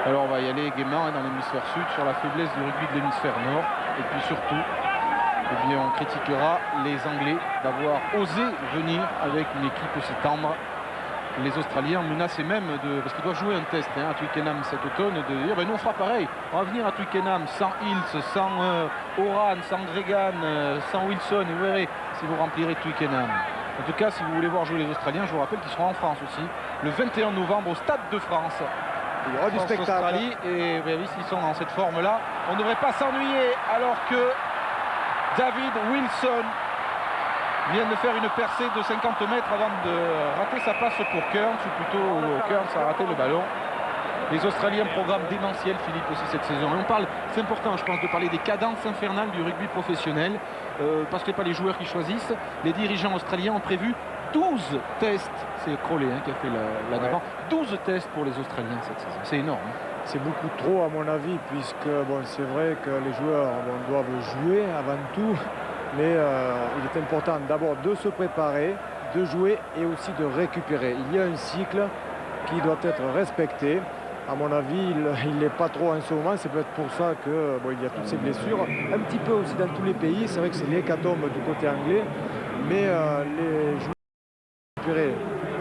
Alors on va y aller gaiement dans l'hémisphère sud sur la faiblesse du rugby de l'hémisphère nord. Et puis surtout, eh bien, on critiquera les Anglais d'avoir osé venir avec une équipe aussi tendre. Les Australiens menaçaient même de, parce qu'ils doivent jouer un test à Twickenham cet automne, de dire ben nous on fera pareil, on va venir à Twickenham sans Hills, sans Oran, sans Gregan, sans Wilson, et vous verrez si vous remplirez Twickenham. En tout cas, si vous voulez voir jouer les Australiens, je vous rappelle qu'ils seront en France aussi le 21 novembre au Stade de France. Il y aura du spectacle. Australie, et ben, s'ils sont dans cette forme là, on ne devrait pas s'ennuyer, alors que David Wilson vient de faire une percée de 50 mètres avant de rater sa passe pour Kearns, ou plutôt Kearns a raté le ballon. Les Australiens programment démentiel, Philippe, aussi cette saison. Et on parle, c'est important, je pense, de parler des cadences infernales du rugby professionnel, parce que ce n'est pas les joueurs qui choisissent. Les dirigeants australiens ont prévu 12 tests, c'est Crowley qui a fait la devant, 12 tests pour les Australiens cette saison. C'est énorme. C'est beaucoup trop à mon avis, puisque bon, c'est vrai que les joueurs doivent jouer avant tout. Mais il est important d'abord de se préparer, de jouer et aussi de récupérer. Il y a un cycle qui doit être respecté. À mon avis, il n'est pas trop en ce moment. C'est peut-être pour ça qu'il y a toutes ces blessures. Un petit peu aussi dans tous les pays. C'est vrai que c'est l'hécatombe du côté anglais. Mais les joueurs doivent récupérer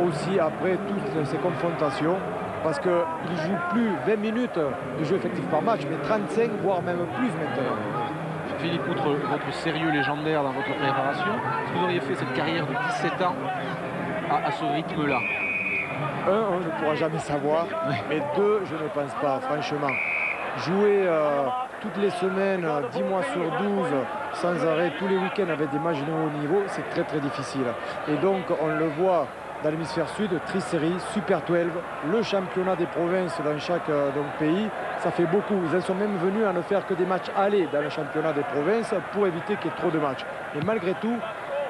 aussi après toutes ces confrontations. Parce qu'ils ne jouent plus 20 minutes de jeu effectif par match, mais 35, voire même plus maintenant. Philippe, outre votre sérieux légendaire dans votre préparation, est-ce que vous auriez fait cette carrière de 17 ans à ce rythme-là? On ne pourra jamais savoir, mais 2, je ne pense pas, franchement. Jouer toutes les semaines, 10 mois sur 12, sans arrêt, tous les week-ends avec des matchs de haut niveau, c'est très très difficile. Et donc, on le voit dans l'hémisphère sud, tri-série, Super 12, le championnat des provinces dans chaque pays, ça fait beaucoup. Ils en sont même venus à ne faire que des matchs allés dans le championnat des provinces pour éviter qu'il y ait trop de matchs. Et malgré tout,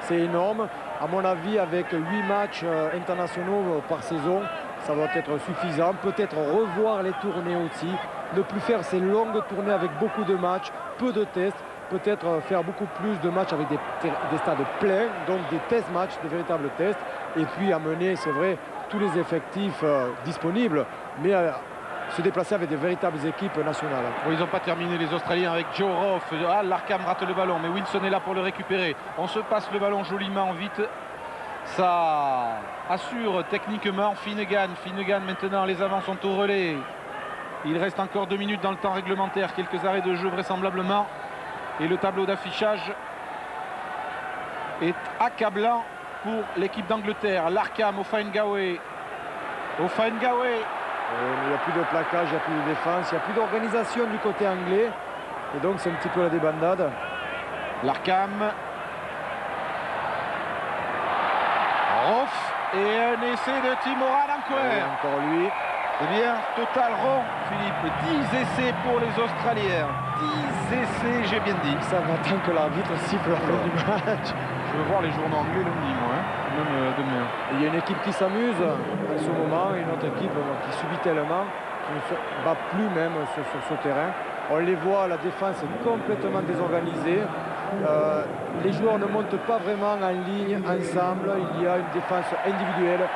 c'est énorme. À mon avis, avec 8 matchs internationaux par saison, ça va être suffisant. Peut-être revoir les tournées aussi, ne plus faire ces longues tournées avec beaucoup de matchs, peu de tests. Peut-être faire beaucoup plus de matchs avec des stades pleins, donc des test matchs, des véritables tests, et puis amener, c'est vrai, tous les effectifs disponibles, mais se déplacer avec des véritables équipes nationales. Bon, ils n'ont pas terminé les Australiens avec Joe Roff. Larkham rate le ballon, mais Wilson est là pour le récupérer. On se passe le ballon joliment vite. Ça assure techniquement Finnegan. Finnegan maintenant, les avants sont au relais. Il reste encore 2 minutes dans le temps réglementaire, quelques arrêts de jeu vraisemblablement. Et le tableau d'affichage est accablant pour l'équipe d'Angleterre. Larkham au Faingawe. Il n'y a plus de plaquage, il n'y a plus de défense, il n'y a plus d'organisation du côté anglais. Et donc c'est un petit peu la débandade. Larkham. Roff. Et un essai de Timo Rancourt. Encore lui. Eh bien, total rond, Philippe. 10 essais pour les Australiens. 10 essais, j'ai bien dit. Ça m'attend que l'arbitre siffle la fin du match. Je veux voir les journaux anglais lundi, moi. même demain. Il y a une équipe qui s'amuse en ce moment, et une autre équipe qui subit tellement, qui ne se bat plus même sur ce terrain. On les voit, la défense est complètement désorganisée. Les joueurs ne montent pas vraiment en ligne ensemble. Il y a une défense individuelle.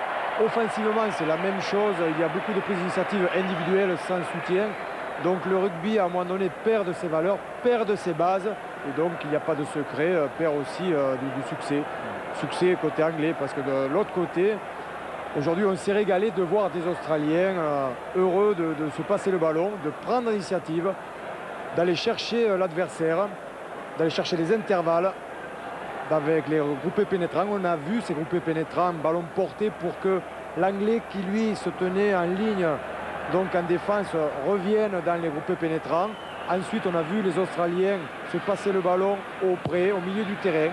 Offensivement, c'est la même chose. Il y a beaucoup de prises d'initiative individuelles sans soutien. Donc le rugby, à un moment donné, perd de ses valeurs, perd de ses bases. Et donc, il n'y a pas de secret, perd aussi du succès. Succès côté anglais, parce que de l'autre côté, aujourd'hui, on s'est régalé de voir des Australiens heureux de se passer le ballon, de prendre l'initiative, d'aller chercher l'adversaire, d'aller chercher les intervalles avec les groupés pénétrants. On a vu ces groupés pénétrants, ballon porté pour que l'anglais qui lui se tenait en ligne, donc en défense, revienne dans les groupés pénétrants. Ensuite, on a vu les Australiens se passer le ballon au près, au milieu du terrain,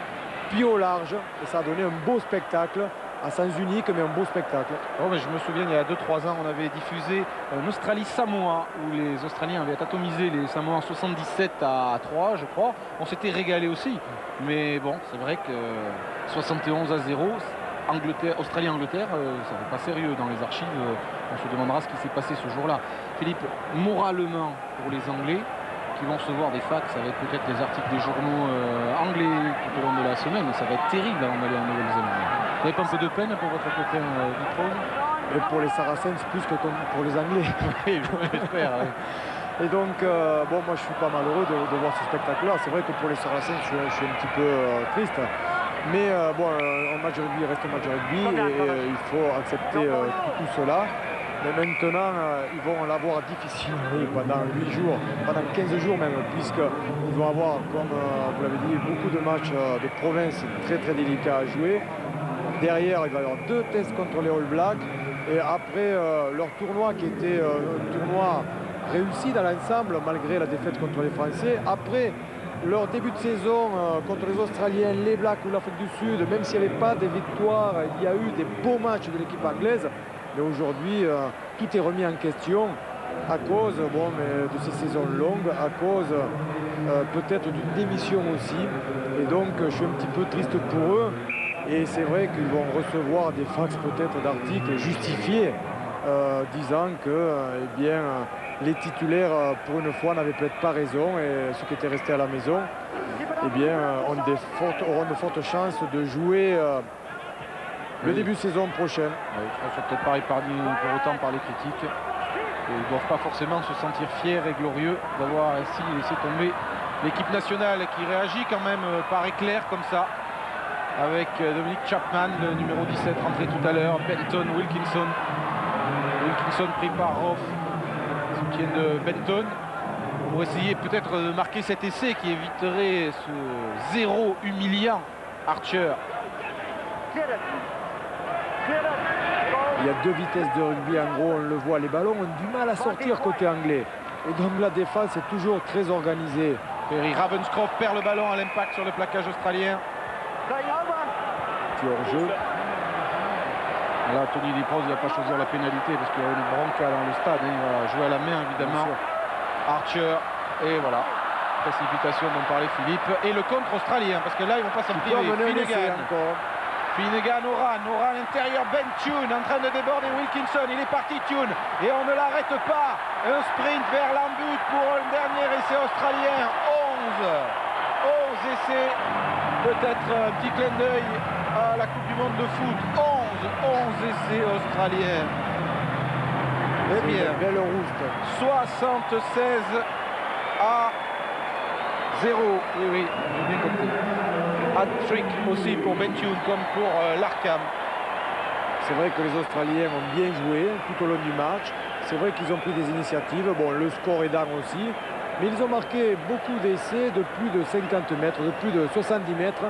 puis au large, et ça a donné un beau spectacle, à sens unique, mais un beau spectacle. Oh, mais je me souviens, il y a 2-3 ans, on avait diffusé en Australie-Samoa, où les Australiens avaient atomisé les Samoans 77-3, je crois. On s'était régalé aussi. Mais bon, c'est vrai que 71-0, Australie-Angleterre, ça n'est pas sérieux dans les archives. On se demandera ce qui s'est passé ce jour-là. Philippe, moralement, pour les Anglais, qui vont se voir des fax avec peut-être les articles des journaux anglais tout au long de la semaine, ça va être terrible avant d'aller en Nouvelle-Zélande. Vous n'avez pas un peu de peine pour votre copain Vitrose? Et pour les Saracens, plus que pour les Anglais. Oui, j'espère. Oui. Et donc, bon, moi je suis pas malheureux de voir ce spectacle-là. C'est vrai que pour les Saracens, je suis un petit peu triste. Mais bon, un match de rugby reste un match de rugby, et il faut accepter tout cela. Mais maintenant, ils vont l'avoir difficile pendant 8 jours, pendant 15 jours même, puisqu'ils vont avoir, comme vous l'avez dit, beaucoup de matchs de province très très délicats à jouer. Derrière, il va y avoir 2 tests contre les All Blacks. Et après leur tournoi, qui était un tournoi réussi dans l'ensemble, malgré la défaite contre les Français, après leur début de saison contre les Australiens, les Blacks ou l'Afrique du Sud, même s'il n'y avait pas des victoires, il y a eu des beaux matchs de l'équipe anglaise. Mais aujourd'hui, tout est remis en question à cause de ces saisons longues, à cause peut-être d'une démission aussi. Et donc, je suis un petit peu triste pour eux. Et c'est vrai qu'ils vont recevoir des fax peut-être d'articles justifiés, disant que eh bien, les titulaires, pour une fois, n'avaient peut-être pas raison, et ceux qui étaient restés à la maison eh bien, auront de fortes chances de jouer le début de saison prochaine. Oui, je pense qu'ils sont peut-être pas épargnés pour autant par les critiques. Et ils ne doivent pas forcément se sentir fiers et glorieux d'avoir ainsi laissé tomber l'équipe nationale, qui réagit quand même par éclair comme ça, avec Dominic Chapman, le numéro 17, rentré tout à l'heure, Benton, Wilkinson. Wilkinson pris par Roth, soutien de Benton, pour essayer peut-être de marquer cet essai qui éviterait ce 0 humiliant. Archer. Il y a 2 vitesses de rugby, en gros, on le voit, les ballons ont du mal à sortir côté anglais. Et donc la défense est toujours très organisée. Perry Ravenscroft perd le ballon à l'impact sur le plaquage australien. Qui est hors jeu. Là, Tony Liprose, il va pas choisir la pénalité parce qu'il y a une bronca dans le stade. Il va jouer à la main, évidemment. Archer. Et voilà. Précipitation dont parlait Philippe. Et le contre australien, parce que là, ils vont pas s'en priver. Finnegan, Oran, intérieur, Ben Tune en train de déborder Wilkinson, il est parti Tune, et on ne l'arrête pas. Un sprint vers l'embut pour un dernier essai australien. 11 essais, peut-être un petit clin d'œil à la Coupe du Monde de foot. 11 essais australiens. Eh bien, belle rouste. 76 à 0. Oui, j'ai bien compris. Hat-trick aussi pour Bentune comme pour l'Arkham. C'est vrai que les Australiens ont bien joué tout au long du match. C'est vrai qu'ils ont pris des initiatives. Bon, le score est dingue aussi. Mais ils ont marqué beaucoup d'essais de plus de 50 mètres, de plus de 70 mètres.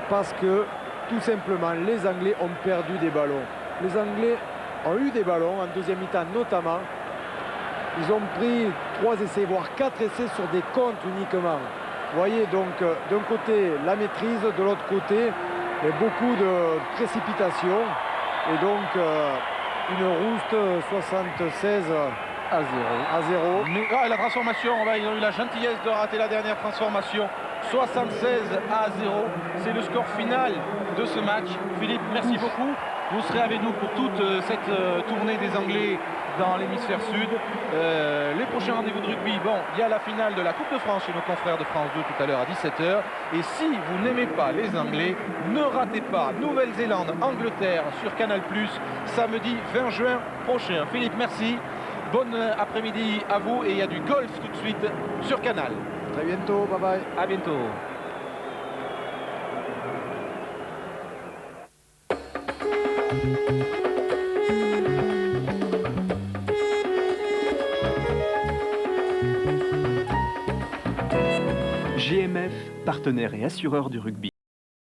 Parce que, tout simplement, les Anglais ont perdu des ballons. Les Anglais ont eu des ballons, en deuxième mi-temps notamment. Ils ont pris 3 essais, voire 4 essais sur des comptes uniquement. Vous voyez, donc d'un côté la maîtrise, de l'autre côté beaucoup de précipitations, et donc une rouste 76 à 0. Mais, la transformation, ils ont eu la gentillesse de rater la dernière transformation. 76-0. C'est le score final de ce match. Philippe, merci beaucoup. Vous serez avec nous pour toute cette tournée des Anglais dans l'hémisphère sud. Les prochains rendez-vous de rugby, bon, il y a la finale de la Coupe de France chez nos confrères de France 2 tout à l'heure à 17h. Et si vous n'aimez pas les Anglais, ne ratez pas Nouvelle-Zélande-Angleterre sur Canal+, samedi 20 juin prochain. Philippe, merci. Bon après-midi à vous et il y a du golf tout de suite sur Canal. Très bientôt, bye bye. À bientôt. GMF, partenaire et assureur du rugby.